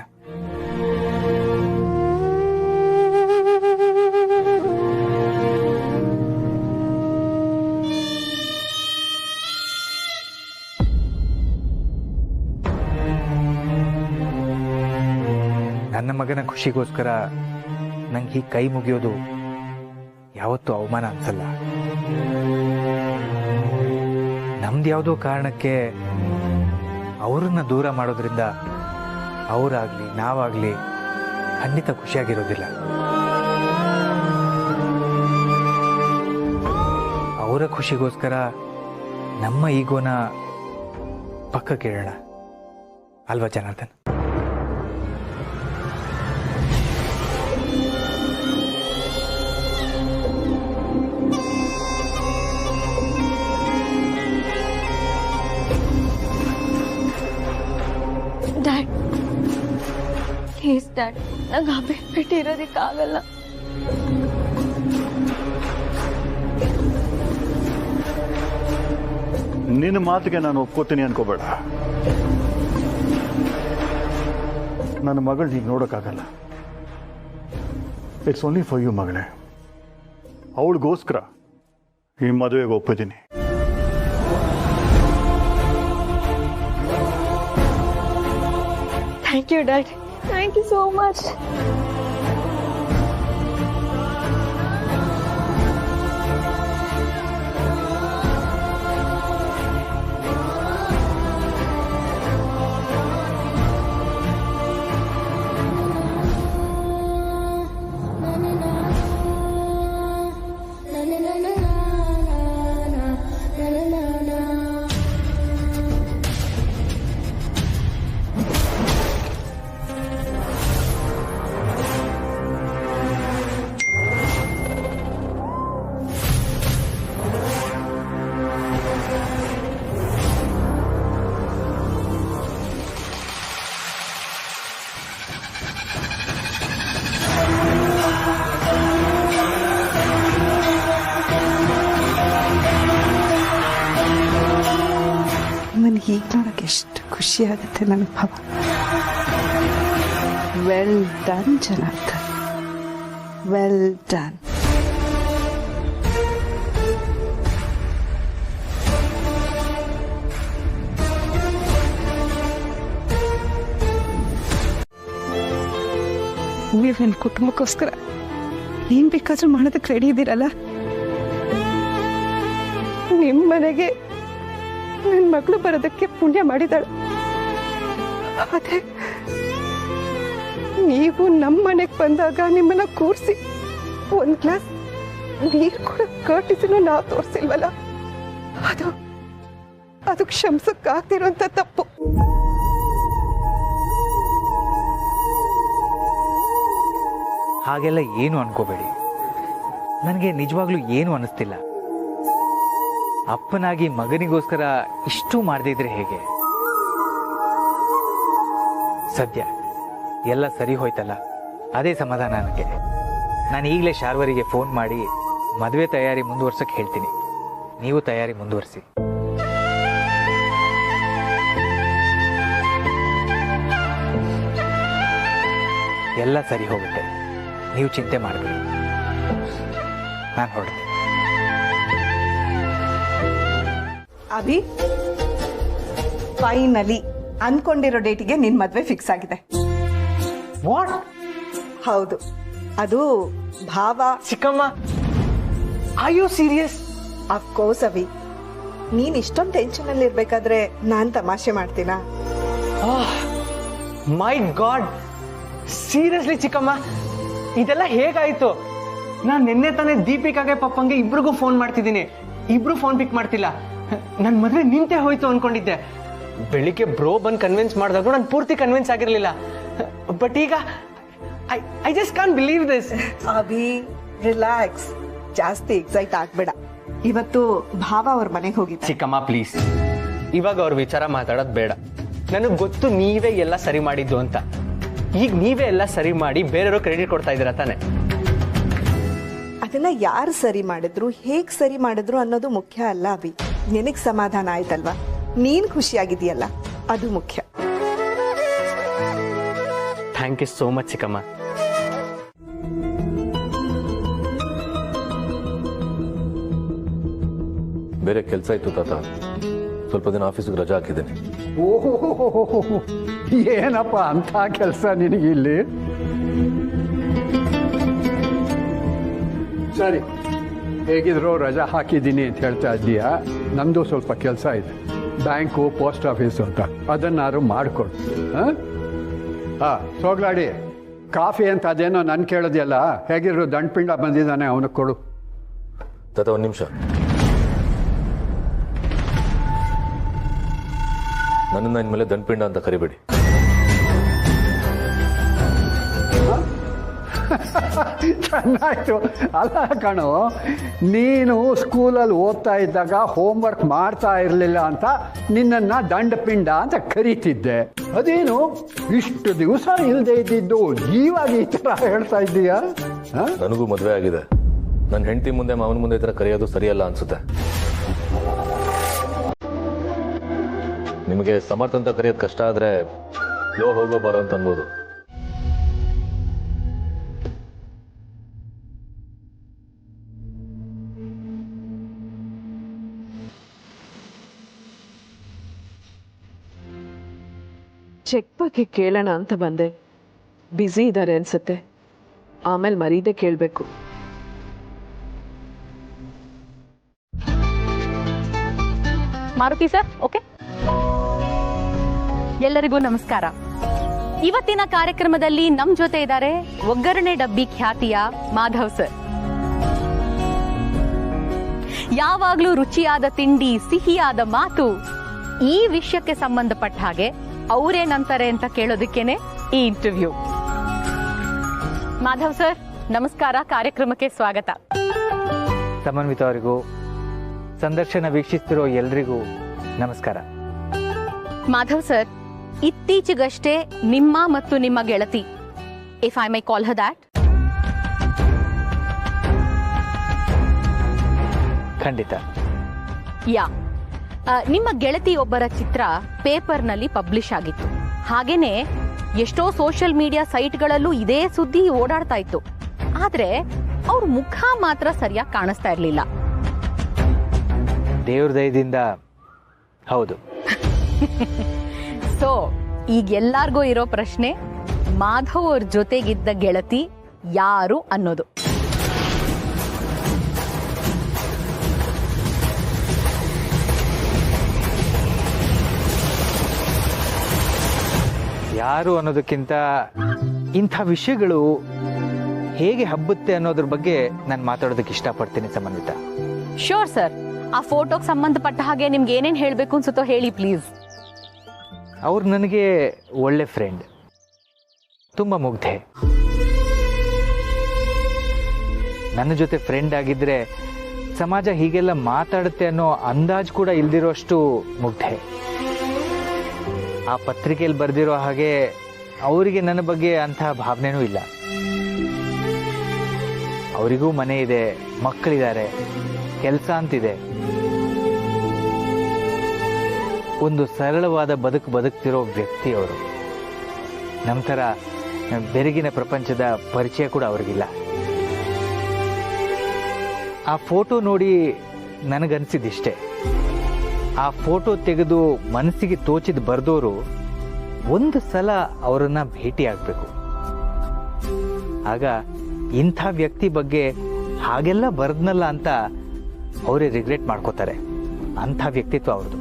ನನ್ನ ಮಗನ ಖುಷಿಗೋಸ್ಕರ ನಂಗೆ ಈ ಕೈ ಮುಗಿಯೋದು ಯಾವತ್ತೂ ಅವಮಾನ ಅನ್ಸಲ್ಲ. ನಮ್ದು ಯಾವುದೋ ಕಾರಣಕ್ಕೆ ಅವರನ್ನ ದೂರ ಮಾಡೋದ್ರಿಂದ ಅವರಾಗ್ಲಿ ನಾವಾಗ್ಲಿ ಖಂಡಿತ ಖುಷಿಯಾಗಿರೋದಿಲ್ಲ. ಅವರ ಖುಷಿಗೋಸ್ಕರ ನಮ್ಮ ಈಗೋನ ಪಕ್ಕಕ್ಕಿಡೋಣ ಅಲ್ವಾ ಜನಾರ್ದನ್? ಡ್ಯಾಡ್ ಪ್ಲೀಸ್ ಡ್ಯಾಡ್, ನಂಗೆ ಅಭಿ ಬಿಟ್ಟು ಇರೋದಕ್ಕಾಗಲ್ಲ. ನಿನ್ನ ಮಾತಿಗೆ ನಾನು ಒಪ್ಕೋತೀನಿ ಅನ್ಕೋಬೇಡ. ನನ್ನ ಮಗಳು ಹೀಗೆ ನೋಡೋಕ್ಕಾಗಲ್ಲ. ಇಟ್ಸ್ ಓನ್ಲಿ ಫಾರ್ ಯು ಮಗಳೇ. ಅವಳಿಗೋಸ್ಕರ ಈ ಮದುವೆಗೆ ಒಪ್ಪಿದ್ದೀನಿ. Thank you dad, thank you so much. ನನಗೆ ಈಗ ನೋಡೋಕೆ ಎಷ್ಟು ಖುಷಿ ಆಗುತ್ತೆ ನನ್ನ ಭಾವ. Well done Janardhan, well done. ನೀವು ನನ್ನ ಕುಟುಂಬಕ್ಕೋಸ್ಕರ ಏನ್ ಬೇಕಾದ್ರೂ ಮಾಡೋದಕ್ಕೆ ರೆಡಿ ಇದ್ದೀರಲ್ಲ. ನಿಮ್ಮ ಮನೆಗೆ ನನ್ನ ಮಗಳು ಬರೋದಕ್ಕೆ ಪುಣ್ಯ ಮಾಡಿದಾಳೆ. ಅದೇ ನೀವು ನಮ್ಮ ಮನೆಗೆ ಬಂದಾಗ ನಿಮ್ಮನ್ನ ಕೂರಿಸಿ ಒಂದ್ ಗ್ಲಾಸ್ ನೀರು ಕೂಡ ಕರ್ಟಿಸಿನೂ ನಾವು ತೋರಿಸಿಲ್ವಲ್ಲ, ಅದು ಕ್ಷಮಿಸಕ್ಕಾಗ್ತಿರೋಂಥ ತಪ್ಪು. ಹಾಗೆಲ್ಲ ಏನು ಅನ್ಕೋಬೇಡಿ. ನನಗೆ ನಿಜವಾಗ್ಲೂ ಏನು ಅನ್ನಿಸ್ತಿಲ್ಲ. ಅಪ್ಪನಾಗಿ ಮಗನಿಗೋಸ್ಕರ ಇಷ್ಟು ಮಾಡದೇ ಇದ್ರೆ ಹೇಗೆ? ಸದ್ಯ ಎಲ್ಲ ಸರಿ ಹೋಯ್ತಲ್ಲ, ಅದೇ ಸಮಾಧಾನ ನನಗೆ. ನಾನು ಈಗಲೇ ಶಾರ್ವರಿಗೆ ಫೋನ್ ಮಾಡಿ ಮದುವೆ ತಯಾರಿ ಮುಂದುವರ್ಸಕ್ಕೆ ಹೇಳ್ತೀನಿ. ನೀವು ತಯಾರಿ ಮುಂದುವರಿಸಿ. ಎಲ್ಲ ಸರಿ ಹೋಗುತ್ತೆ, ನೀವು ಚಿಂತೆ ಮಾಡಬೇಡಿ. ನಾನು ಹೊರಡ್ತೀನಿ. ಅಭಿ, ಫೈನಲಿ ಅನ್ಕೊಂಡಿರೋ ಡೇಟಿಗೆ ನಿನ್ ಮದ್ವೆ ಫಿಕ್ಸ್ ಆಗಿದೆ. ವಾಟ್? ಹೌದು, ಅದು ಭಾವ. ಚಿಕ್ಕಮ್ಮ, are you serious? Of course Abhi, ನೀನ್ ಇಷ್ಟೊಂದು ಟೆನ್ಷನ್ ಅಲ್ಲಿ ಇರ್ಬೇಕಾದ್ರೆ ನಾನ್ ತಮಾಷೆ ಮಾಡ್ತೀನಾ? ಮೈ ಗಾಡ್, ಸೀರಿಯಸ್ಲಿ ಚಿಕ್ಕಮ್ಮ, ಇದೆಲ್ಲ ಹೇಗಾಯ್ತು? ನಾನು ನಿನ್ನೆ ತಾನೇ ದೀಪಿಕಾಗೆ ಪಪ್ಪಂಗೆ ಇಬ್ರಿಗೂ ಫೋನ್ ಮಾಡ್ತಿದ್ದೀನಿ, ಇಬ್ರು ಫೋನ್ ಪಿಕ್ ಮಾಡ್ತಿಲ್ಲ. ನನ್ನ ಮದುವೆ ನಿಂತೆ ಹೋಯ್ತು ಅನ್ಕೊಂಡಿದ್ದೆ. ಬೆಳಿಗ್ಗೆ ಬ್ರೋ ಬಂದು ಕನ್ವಿನ್ಸ್ ಮಾಡಿದಾಗ ನಾನು ಪೂರ್ತಿ ಕನ್ವಿನ್ಸ್ ಆಗಿರ್ಲಿಲ್ಲ. ಬಟ್ ಈಗ I just can't believe this. Abhi, relax, ಜಾಸ್ತಿ ಎಕ್ಸೈಟ್ ಆಗ್ಬೇಡ. ಇವತ್ತು ಭಾವ ಅವ್ರ ಮನೆಗೆ ಹೋಗಿದ್ದೆ. ಚಿಕ್ಕಮ್ಮ ಪ್ಲೀಸ್, ಇವಾಗ ಅವ್ರ ವಿಚಾರ ಮಾತಾಡೋದು ಬೇಡ. ನನಗೆ ಗೊತ್ತು ನೀವೇ ಎಲ್ಲ ಸರಿ ಮಾಡಿದ್ದು ಅಂತ. ಈಗ ನೀವೇ ಎಲ್ಲ ಸರಿ ಮಾಡಿ ಬೇರೆಯವರು ಕ್ರೆಡಿಟ್ ಕೊಡ್ತಾ ಇದ್ದೀರಾ ತಾನೆ? ಅದನ್ನ ಯಾರು ಸರಿ ಮಾಡಿದ್ರು, ಹೇಗೆ ಸರಿ ಮಾಡಿದ್ರು ಅನ್ನೋದು ಮುಖ್ಯ ಅಲ್ಲ ಅಭಿ. ನಿನಗೆ ಸಮಾಧಾನ ಆಯ್ತಲ್ವಾ, ನೀನು ಖುಷಿಯಾಗಿದೆಯಲ್ಲ, ಅದು ಮುಖ್ಯ. ಥ್ಯಾಂಕ್ ಯು ಸೋ ಮಚ್ ಚಿಕ್ಕಮ್ಮ. ಬೇರೆ ಕೆಲಸ ಇತ್ತು ತಾತ, ಸ್ವಲ್ಪ ದಿನ ಆಫೀಸಿಗೆ ರಜಾ ಹಾಕಿದ್ದೇನೆ. ಓಹೋ, ಏನಪ್ಪ ಅಂಥ ಕೆಲಸ ನಿನಗಿಲ್ಲಿ? ಸರಿ, ಹೇಗಿದ್ರು ರಜಾ ಹಾಕಿದ್ದೀನಿ ಅಂತ ಹೇಳ್ತಾ ಇದ್ದೀಯಾ. ನಮ್ಮದು ಸ್ವಲ್ಪ ಕೆಲಸ ಇದೆ, ಬ್ಯಾಂಕು, ಪೋಸ್ಟ್ ಆಫೀಸು ಅಂತ. ಅದನ್ನಾರು ಮಾಡಿಕೊಡು. ಹಾಂ, ಸೋಗ್ಲಾಡಿ ಕಾಫಿ ಅಂತ ಅದೇನೋ ನಾನು ಕೇಳೋದಿಲ್ಲ. ಹೇಗಿದ್ರು ದಂಡಪಿಂಡ ಬಂದಿದ್ದಾನೆ, ಅವನಿಗೆ ಕೊಡು. ತಾತ ಒಂದು ನಿಮಿಷ, ನನ್ನನ್ನು ಇನ್ಮೇಲೆ ದಂಡಪಿಂಡ ಅಂತ ಕರಿಬೇಡಿ. ಚೆನ್ನಾಯ್ತು. ಅಲ್ಲ ಕಣೋ, ನೀನು ಸ್ಕೂಲಲ್ಲಿ ಓದ್ತಾ ಇದ್ದಾಗ ಹೋಮ್ವರ್ಕ್ ಮಾಡ್ತಾ ಇರಲಿಲ್ಲ ಅಂತ ನಿನ್ನನ್ನು ದಂಡಪಿಂಡ ಅಂತ ಕರೀತಿದ್ದೆ. ಅದೇನು ಇಷ್ಟು ದಿವಸ ಇಲ್ಲದೆ ಇದ್ದಿದ್ದು ಇವಾಗ ಈ ಥರ ಹೇಳ್ತಾ ಇದ್ದೀಯಾ? ನನಗೂ ಮದುವೆ ಆಗಿದೆ. ನನ್ನ ಹೆಂಡತಿ ಮುಂದೆ, ಮಾವನ ಮುಂದೆ ಈ ಥರ ಕರೆಯೋದು ಸರಿಯಲ್ಲ ಅನ್ಸುತ್ತೆ. ನಿಮಗೆ ಸಮರ್ಥ ಅಂತ ಕರೆಯೋದು ಕಷ್ಟ ಆದರೆ ಲೋ ಹೋಗೋ ಬರೋ ಅಂತ ಅನ್ಬೋದು. ಚೆಕ್ ಬಗ್ಗೆ ಕೇಳೋಣ ಅಂತ ಬಂದೆ. ಬ್ಯುಸಿ ಇದ್ದಾರೆ ಅನ್ಸುತ್ತೆ, ಆಮೇಲೆ ಮರೀದೆ ಕೇಳಬೇಕು. Maruti sir, okay. ಎಲ್ಲರಿಗೂ ನಮಸ್ಕಾರ. ಇವತ್ತಿನ ಕಾರ್ಯಕ್ರಮದಲ್ಲಿ ನಮ್ ಜೊತೆ ಇದ್ದಾರೆ ಒಗ್ಗರಣೆ ಡಬ್ಬಿ ಖ್ಯಾತಿಯ ಮಾಧವ್ ಸರ್. ಯಾವಾಗ್ಲೂ ರುಚಿಯಾದ ತಿಂಡಿ, ಸಿಹಿಯಾದ ಮಾತು, ಈ ವಿಷಯಕ್ಕೆ ಸಂಬಂಧಪಟ್ಟ ಹಾಗೆ ಅವ್ರೇನಂತಾರೆ ಅಂತ ಕೇಳೋದಕ್ಕೇನೆ ಈ ಇಂಟರ್ವ್ಯೂ. ಮಾಧವ್ ಸರ್ ನಮಸ್ಕಾರ, ಕಾರ್ಯಕ್ರಮಕ್ಕೆ ಸ್ವಾಗತ. ಸಮನ್ವಿತ ಅವರಿಗೂ, ಸಂದರ್ಶನ ವೀಕ್ಷಿಸ್ತಿರೋ ಎಲ್ರಿಗೂ ನಮಸ್ಕಾರ. ಮಾಧವ್ ಸರ್, ಇತ್ತೀಚೆಗಷ್ಟೇ ನಿಮ್ಮ ಮತ್ತು ನಿಮ್ಮ ಗೆಳತಿ, if I my call Har that, ಖಂಡಿತ, ಯಾ, ನಿಮ್ಮ ಗೆಳತಿ ಒಬ್ಬರ ಚಿತ್ರ ಪೇಪರ್ನಲ್ಲಿ ಪಬ್ಲಿಷ್ ಆಗಿತ್ತು. ಹಾಗೇನೆ ಎಷ್ಟೋ ಸೋಷಿಯಲ್ ಮೀಡಿಯಾ ಸೈಟ್ಗಳಲ್ಲೂ ಇದೇ ಸುದ್ದಿ ಓಡಾಡ್ತಾ ಇತ್ತು. ಆದ್ರೆ ಅವ್ರ ಮುಖ ಮಾತ್ರ ಸರಿಯಾಗಿ ಕಾಣಿಸ್ತಾ ಇರ್ಲಿಲ್ಲ. ದೇವ್ರ ದಯದಿಂದ ಹೌದು. ಸೊ ಈಗ ಎಲ್ಲಾರ್ಗೂ ಇರೋ ಪ್ರಶ್ನೆ, ಮಾಧವ್ ಅವ್ರ ಜೊತೆಗಿದ್ದ ಗೆಳತಿ ಯಾರು ಅನ್ನೋದು. ಯಾರು ಅನ್ನೋದಕ್ಕಿಂತ ಇಂಥ ವಿಷಯಗಳು ಹೇಗೆ ಹಬ್ಬುತ್ತೆ ಅನ್ನೋದ್ರ ಬಗ್ಗೆ ನಾನು ಮಾತಾಡೋದಕ್ಕೆ ಇಷ್ಟಪಡ್ತೀನಿ ಸಮನ್ವಿತ. ಶೋರ್ ಸರ್, ಆ ಫೋಟೋಗೆ ಸಂಬಂಧಪಟ್ಟ ಹಾಗೆ ನಿಮ್ಗೆ ಏನೇನು ಹೇಳಬೇಕು ಅನ್ಸುತ್ತೋ ಹೇಳಿ ಪ್ಲೀಸ್. ಅವ್ರು ನನಗೆ ಒಳ್ಳೆ ಫ್ರೆಂಡ್, ತುಂಬ ಮುಗ್ಧೆ. ನನ್ನ ಜೊತೆ ಫ್ರೆಂಡ್ ಆಗಿದ್ರೆ ಸಮಾಜ ಹೀಗೆಲ್ಲ ಮಾತಾಡುತ್ತೆ ಅನ್ನೋ ಅಂದಾಜು ಕೂಡ ಇಲ್ದಿರೋಷ್ಟು ಮುಗ್ಧೆ. ಆ ಪತ್ರಿಕೆಯಲ್ಲಿ ಬರೆದಿರೋ ಹಾಗೆ ಅವರಿಗೆ ನನ್ನ ಬಗ್ಗೆ ಅಂತಹ ಭಾವನೆನೂ ಇಲ್ಲ. ಅವರಿಗೂ ಮನೆ ಇದೆ, ಮಕ್ಕಳಿದ್ದಾರೆ, ಕೆಲಸ ಅಂತಿದೆ. ಒಂದು ಸರಳವಾದ ಬದುಕ್ತಿರೋ ವ್ಯಕ್ತಿ ಅವರು. ನಮ್ಮ ಥರ ಬೆರಗಿನ ಪ್ರಪಂಚದ ಪರಿಚಯ ಕೂಡ ಅವ್ರಿಗಿಲ್ಲ. ಆ ಫೋಟೋ ನೋಡಿ ನನಗನ್ಸಿದ್ದಿಷ್ಟೇ, ಆ ಫೋಟೋ ತೆಗೆದು ಮನಸ್ಸಿಗೆ ತೋಚಿದ್ ಬರ್ದೋರು ಒಂದು ಸಲ ಅವರನ್ನ ಭೇಟಿ ಆಗ್ಬೇಕು. ಆಗ ಇಂಥ ವ್ಯಕ್ತಿ ಬಗ್ಗೆ ಹಾಗೆಲ್ಲ ಬರ್ದ್ನಲ್ಲ ಅಂತ ಅವರೇ ರಿಗ್ರೆಟ್ ಮಾಡ್ಕೋತಾರೆ. ಅಂಥ ವ್ಯಕ್ತಿತ್ವ ಅವ್ರದ್ದು.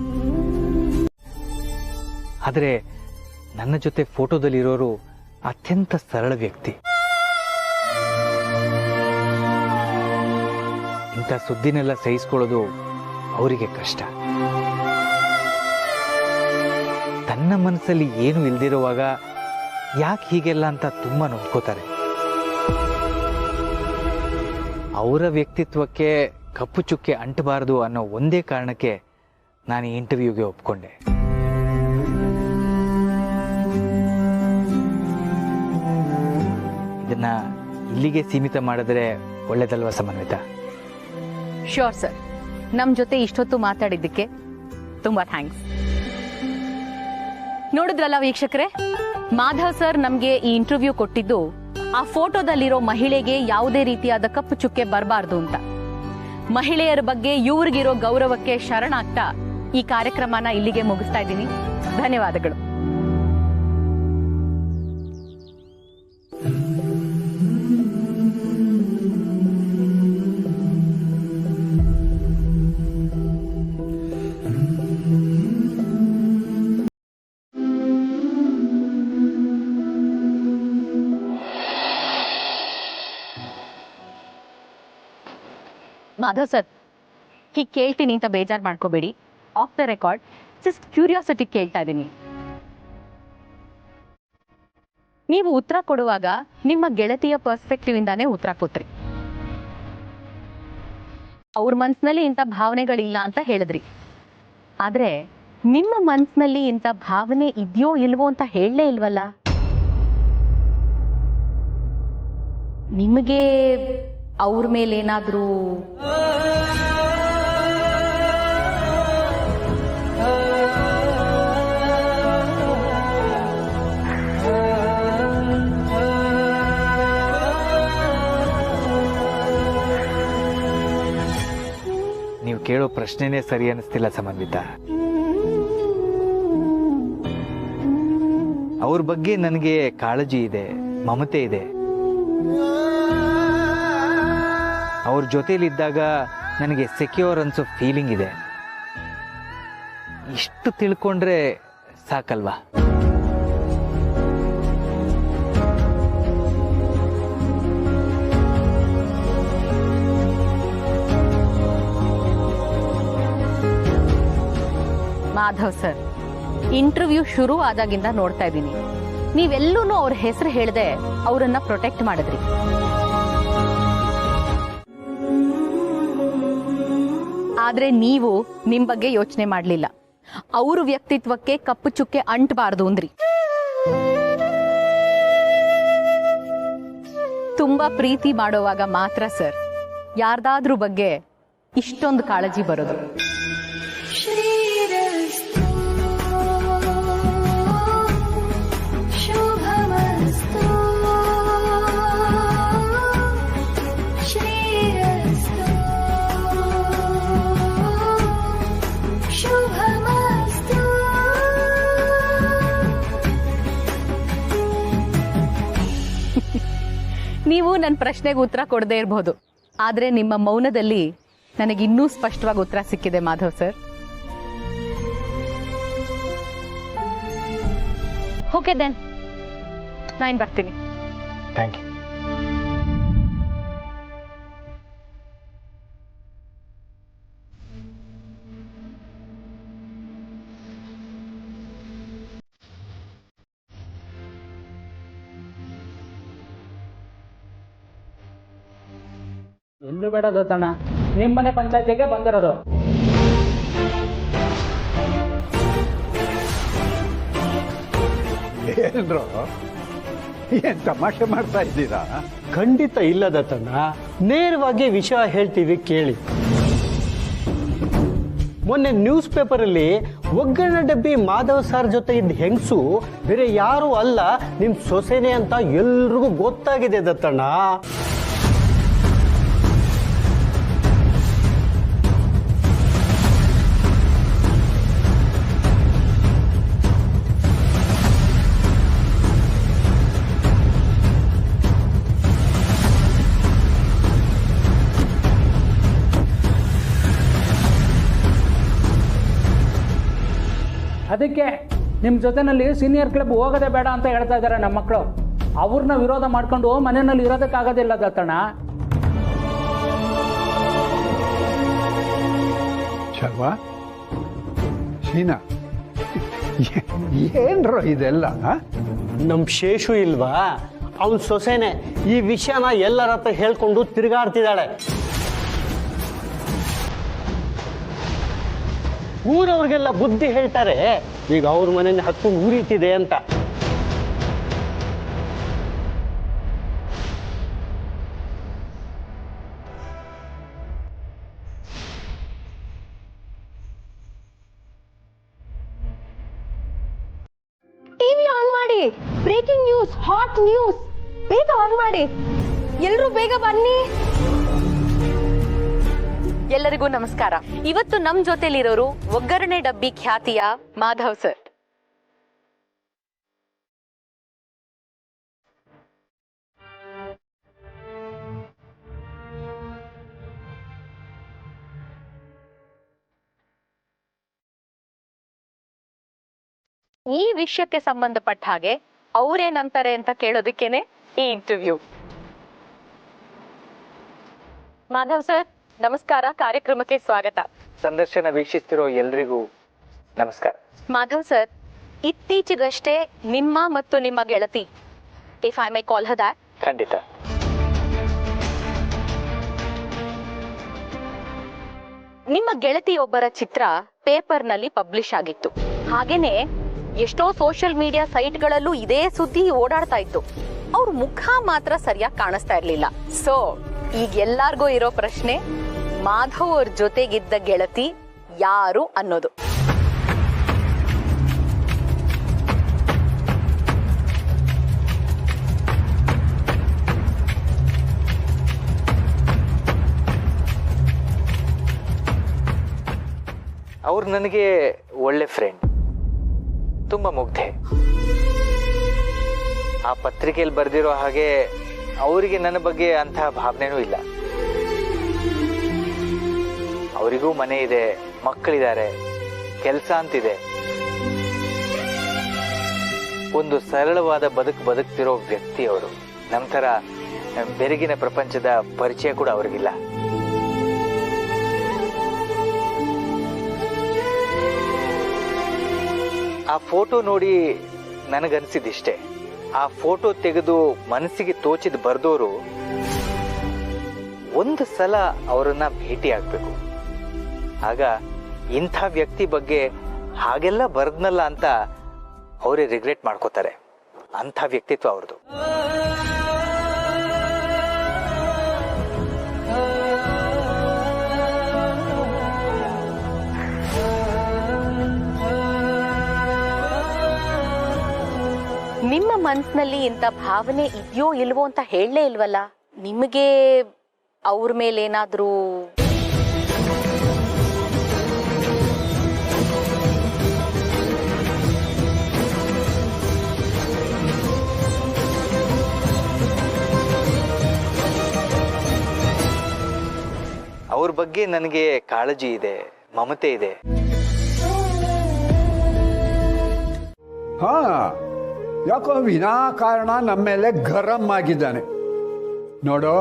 ಆದರೆ ನನ್ನ ಜೊತೆ ಫೋಟೋದಲ್ಲಿರೋರು ಅತ್ಯಂತ ಸರಳ ವ್ಯಕ್ತಿ. ಇಂಥ ಸುದ್ದಿನೆಲ್ಲ ಸಹಿಸ್ಕೊಳ್ಳೋದು ಅವರಿಗೆ ಕಷ್ಟ. ತನ್ನ ಮನಸ್ಸಲ್ಲಿ ಏನು ಇಲ್ದಿರುವಾಗ ಯಾಕೆ ಹೀಗೆಲ್ಲ ಅಂತ ತುಂಬ ನೊಂದ್ಕೋತಾರೆ. ಅವರ ವ್ಯಕ್ತಿತ್ವಕ್ಕೆ ಕಪ್ಪು ಚುಕ್ಕೆ ಅಂಟಬಾರದು ಅನ್ನೋ ಒಂದೇ ಕಾರಣಕ್ಕೆ ನಾನು ಈ ಇಂಟರ್ವ್ಯೂಗೆ ಒಪ್ಕೊಂಡೆ. ಇದನ್ನ ಇಲ್ಲಿಗೆ ಸೀಮಿತ ಮಾಡಿದ್ರೆ ಒಳ್ಳೇದಲ್ವಾ ಸಮನ್ವಿತ? Sure sir. ನಮ್ಮ ಜೊತೆ ಇಷ್ಟೊತ್ತು ಮಾತಾಡಿದ್ದಕ್ಕೆ ತುಂಬ ಥ್ಯಾಂಕ್ಸ್. ನೋಡಿದ್ರಲ್ಲ ವೀಕ್ಷಕರೇ, ಮಾಧವ್ ಸರ್ ನಮಗೆ ಈ ಇಂಟರ್ವ್ಯೂ ಕೊಟ್ಟಿದ್ದು ಆ ಫೋಟೋದಲ್ಲಿರೋ ಮಹಿಳೆಗೆ ಯಾವುದೇ ರೀತಿಯಾದ ಕಪ್ಪು ಚುಕ್ಕೆ ಬರಬಾರ್ದು ಅಂತ. ಮಹಿಳೆಯರ ಬಗ್ಗೆ ಇವ್ರಿಗಿರೋ ಗೌರವಕ್ಕೆ ಶರಣಾಗ್ತಾ ಈ ಕಾರ್ಯಕ್ರಮನ ಇಲ್ಲಿಗೆ ಮುಗಿಸ್ತಾ ಇದ್ದೀನಿ. ಧನ್ಯವಾದಗಳು. ಮಾಧವ್ ಸರ್, ಹೀಗೆ ಕೇಳ್ತೀನಿ ಅಂತ ಬೇಜಾರು ಮಾಡ್ಕೋಬೇಡಿ. Of the record just curiosity ಕೇಳ್ತಾ ಇದ್ದೀನಿ. ನೀವು ಉತ್ತರ ಕೊಡುವಾಗ ನಿಮ್ಮ ಗೆಳತಿಯ ಪರ್ಸ್ಪೆಕ್ಟಿವ್ ಇಂದಾನೇ ಉತ್ತರ ಕೊಟ್ರಿ. ಅವ್ರ ಮನ್ಸಿನಲ್ಲಿ ಇಂಥ ಭಾವನೆಗಳಿಲ್ಲ ಅಂತ ಹೇಳಿದ್ರಿ. ಆದ್ರೆ ನಿಮ್ಮ ಮನ್ಸಿನಲ್ಲಿ ಇಂಥ ಭಾವನೆ ಇದೆಯೋ ಇಲ್ವೋ ಅಂತ ಹೇಳಲೇ ಇಲ್ವಲ್ಲ. ನಿಮಗೆ ಅವ್ರ ಮೇಲೇನಾದ್ರೂ ನೀವು ಕೇಳೋ ಪ್ರಶ್ನೆನೇ ಸರಿ ಅನಿಸ್ತಿಲ್ಲ ಸಮನ್ವಿತ. ಅವ್ರ ಬಗ್ಗೆ ನನಗೆ ಕಾಳಜಿ ಇದೆ, ಮಮತೆ ಇದೆ. ಅವ್ರ ಜೊತೆಲಿದ್ದಾಗ ನನಗೆ ಸೆಕ್ಯೂರ್ ಅನ್ಸೋ ಫೀಲಿಂಗ್ ಇದೆ. ಇಷ್ಟು ತಿಳ್ಕೊಂಡ್ರೆ ಸಾಕಲ್ವಾ? ಮಾಧವ್ ಸರ್, ಇಂಟರ್ವ್ಯೂ ಶುರು ಆದಾಗಿಂದ ನೋಡ್ತಾ ಇದ್ದೀನಿ, ನೀವೆಲ್ಲೂ ಅವ್ರ ಹೆಸರು ಹೇಳದೆ ಅವರನ್ನ ಪ್ರೊಟೆಕ್ಟ್ ಮಾಡಿದ್ರಿ. ಆದ್ರೆ ನೀವು ನಿಮ್ ಬಗ್ಗೆ ಯೋಚನೆ ಮಾಡ್ಲಿಲ್ಲ. ಅವ್ರ ವ್ಯಕ್ತಿತ್ವಕ್ಕೆ ಕಪ್ಪು ಚುಕ್ಕೆ ಅಂಟಬಾರ್ದು ಅಂದ್ರಿ. ತುಂಬಾ ಪ್ರೀತಿ ಮಾಡೋವಾಗ ಮಾತ್ರ ಸರ್ ಯಾರ್ದಾದ್ರೂ ಬಗ್ಗೆ ಇಷ್ಟೊಂದು ಕಾಳಜಿ ಬರೋದು. ನೀವು ನನ್ನ ಪ್ರಶ್ನೆಗೆ ಉತ್ತರ ಕೊಡದೇ ಇರಬಹುದು, ಆದ್ರೆ ನಿಮ್ಮ ಮೌನದಲ್ಲಿ ನನಗೆ ಇನ್ನೂ ಸ್ಪಷ್ಟವಾಗಿ ಉತ್ತರ ಸಿಕ್ಕಿದೆ ಮಾಧವ್ ಸರ್. ಓಕೆ ದೆನ್, ನಾನು ಬರ್ತೀನಿ. Thank you. ಎಲ್ಲೂ ಬೇಡ ದತ್ತಣ್ಣ, ನಿಮ್ಮನೆ ಪಂಚಾಯತಿಗೆ ಬಂದಿರೋದು. ಏನ್ರೋ ಏನ್ ತಮಾಷೆ ಮಾಡ್ತಾ ಇದ್ದೀರಾ? ಖಂಡಿತ ಇಲ್ಲ ದತ್ತಣ್ಣ, ನೇರವಾಗಿ ವಿಷಯ ಹೇಳ್ತೀವಿ ಕೇಳಿ. ಮೊನ್ನೆ ನ್ಯೂಸ್ ಪೇಪರಲ್ಲಿ ಒಗ್ಗರಣೆ ಡಬ್ಬಿ ಮಾಧವ್ ಸರ್ ಜೊತೆ ಇದ್ದ ಹೆಂಗಸು ಬೇರೆ ಯಾರು ಅಲ್ಲ, ನಿಮ್ ಸೊಸೆನೆ ಅಂತ ಎಲ್ರಿಗೂ ಗೊತ್ತಾಗಿದೆ ದತ್ತಣ್ಣ. ಅದಕ್ಕೆ ನಿಮ್ಮ ಜೊತೆನಲ್ಲಿ ಸೀನಿಯರ್ ಕ್ಲಬ್ ಹೋಗೋದೇ ಬೇಡ ಅಂತ ಹೇಳ್ತಾ ಇದ್ದಾರೆ ನಮ್ಮ ಮಕ್ಕಳು. ಅವ್ರನ್ನ ವಿರೋಧ ಮಾಡ್ಕೊಂಡು ಮನೆಯಲ್ಲಿ ಇರೋದಕ್ಕಾಗೋದಿಲ್ಲ ದತ್ತಣ್ಣ. ಶರ್ವಾ, ಶೀನಾ, ಏನ್ರೋ ಇದೆಲ್ಲ? ನಮ್ ಶೇಷು ಇಲ್ವಾ, ಅವನ್ ಸೊಸೆನೆ ಈ ವಿಷಯನ ಎಲ್ಲರ ಹತ್ರ ಹೇಳ್ಕೊಂಡು ತಿರುಗಾಡ್ತಿದ್ದಾಳೆ. ಊರವ್ರಿಗೆಲ್ಲ ಬುದ್ಧಿ ಹೇಳ್ತಾರೆ, ಈಗ ಅವ್ರ ಮನೆಯಲ್ಲಿ ಹತ್ತು ಉರಿತಿದೆ ಅಂತ. Breaking news, hot news. ಬೇಗ ಆನ್ ಮಾಡಿ, ಎಲ್ರೂ ಬೇಗ ಬನ್ನಿ. ಎಲ್ಲರಿಗೂ ನಮಸ್ಕಾರ. ಇವತ್ತು ನಮ್ ಜೊತೆಲಿರೋರು ಒಗ್ಗರಣೆ ಡಬ್ಬಿ ಖ್ಯಾತಿಯ ಮಾಧವ್ ಸರ್. ಈ ವಿಷಯಕ್ಕೆ ಸಂಬಂಧಪಟ್ಟ ಹಾಗೆ ಅವ್ರೇನಂತಾರೆ ಅಂತ ಕೇಳೋದಕ್ಕೇನೆ ಈ ಇಂಟರ್ವ್ಯೂ. ಮಾಧವ್ ಸರ್ ನಮಸ್ಕಾರ, ಕಾರ್ಯಕ್ರಮಕ್ಕೆ ಸ್ವಾಗತ. ಸಂದರ್ಶನ ವೀಕ್ಷಿಸ್ತಿರೋ ಎಲ್ರಿಗೂ ನಮಸ್ಕಾರ. ಮಾಧವ್ ಸರ್, ಇತ್ತೀಚೆಗಷ್ಟೇ ನಿಮ್ಮ ಮತ್ತು ನಿಮ್ಮ ಗೆಳತಿ, if I my call Har that, ಖಂಡಿತ ನಿಮ್ಮ ಗೆಳತಿಯೊಬ್ಬರ ಚಿತ್ರ ಪೇಪರ್ನಲ್ಲಿ ಪಬ್ಲಿಷ್ ಆಗಿತ್ತು. ಹಾಗೇನೆ ಎಷ್ಟೋ ಸೋಷಿಯಲ್ ಮೀಡಿಯಾ ಸೈಟ್ಗಳಲ್ಲೂ ಇದೇ ಸುದ್ದಿ ಓಡಾಡ್ತಾ ಇತ್ತು. ಅವ್ರ ಮುಖ ಮಾತ್ರ ಸರಿಯಾಗಿ ಕಾಣಿಸ್ತಾ ಇರ್ಲಿಲ್ಲ. ಸೊ ಈಗ ಎಲ್ಲಾರ್ಗೂ ಇರೋ ಪ್ರಶ್ನೆ, ಮಾಧವ್ ಅವ್ರ ಜೊತೆಗಿದ್ದ ಗೆಳತಿ ಯಾರು ಅನ್ನೋದು. ಅವ್ರು ನನಗೆ ಒಳ್ಳೆ ಫ್ರೆಂಡ್, ತುಂಬಾ ಮುಗ್ಧೆ. ಆ ಪತ್ರಿಕೆಯಲ್ಲಿ ಬರ್ದಿರೋ ಹಾಗೆ ಅವರಿಗೆ ನನ್ನ ಬಗ್ಗೆ ಅಂತಹ ಭಾವನೆನೂ ಇಲ್ಲ. ಅವರಿಗೂ ಮನೆ ಇದೆ, ಮಕ್ಕಳಿದ್ದಾರೆ, ಕೆಲಸ ಅಂತಿದೆ. ಒಂದು ಸರಳವಾದ ಬದುಕ್ತಿರೋ ವ್ಯಕ್ತಿ ಅವರು. ನಮ್ಮ ಥರ ಬೆರಗಿನ ಪ್ರಪಂಚದ ಪರಿಚಯ ಕೂಡ ಅವ್ರಿಗಿಲ್ಲ. ಆ ಫೋಟೋ ನೋಡಿ ನನಗನ್ಸಿದಿಷ್ಟೇ, ಆ ಫೋಟೋ ತೆಗೆದು ಮನಸ್ಸಿಗೆ ತೋಚಿದ್ ಬರ್ದೋರು ಒಂದು ಸಲ ಅವರನ್ನ ಭೇಟಿ ಆಗ್ಬೇಕು. ಆಗ ಇಂಥ ವ್ಯಕ್ತಿ ಬಗ್ಗೆ ಹಾಗೆಲ್ಲ ಬರ್ದ್ನಲ್ಲ ಅಂತ ಅವರೇ ರಿಗ್ರೆಟ್ ಮಾಡ್ಕೋತಾರೆ. ಅಂಥ ವ್ಯಕ್ತಿತ್ವ ಅವ್ರದ್ದು. ನಿಮ್ಮ ಮನ್ಸಿನಲ್ಲಿ ಇಂಥ ಭಾವನೆ ಇದೆಯೋ ಇಲ್ವೋ ಅಂತ ಹೇಳಲೇ ಇಲ್ವಲ್ಲ. ನಿಮಗೆ ಅವ್ರ ಮೇಲೆ ಏನಾದ್ರೂ ಅವ್ರ ಬಗ್ಗೆ ನನಗೆ ಕಾಳಜಿ ಇದೆ, ಮಮತೆ ಇದೆ. ಹಾ, ಯಾಕೋ ವಿನಾಕಾರಣ ನಮ್ಮ ಮೇಲೆ ಗರಂ ಆಗಿದ್ದಾನೆ ನೋಡು.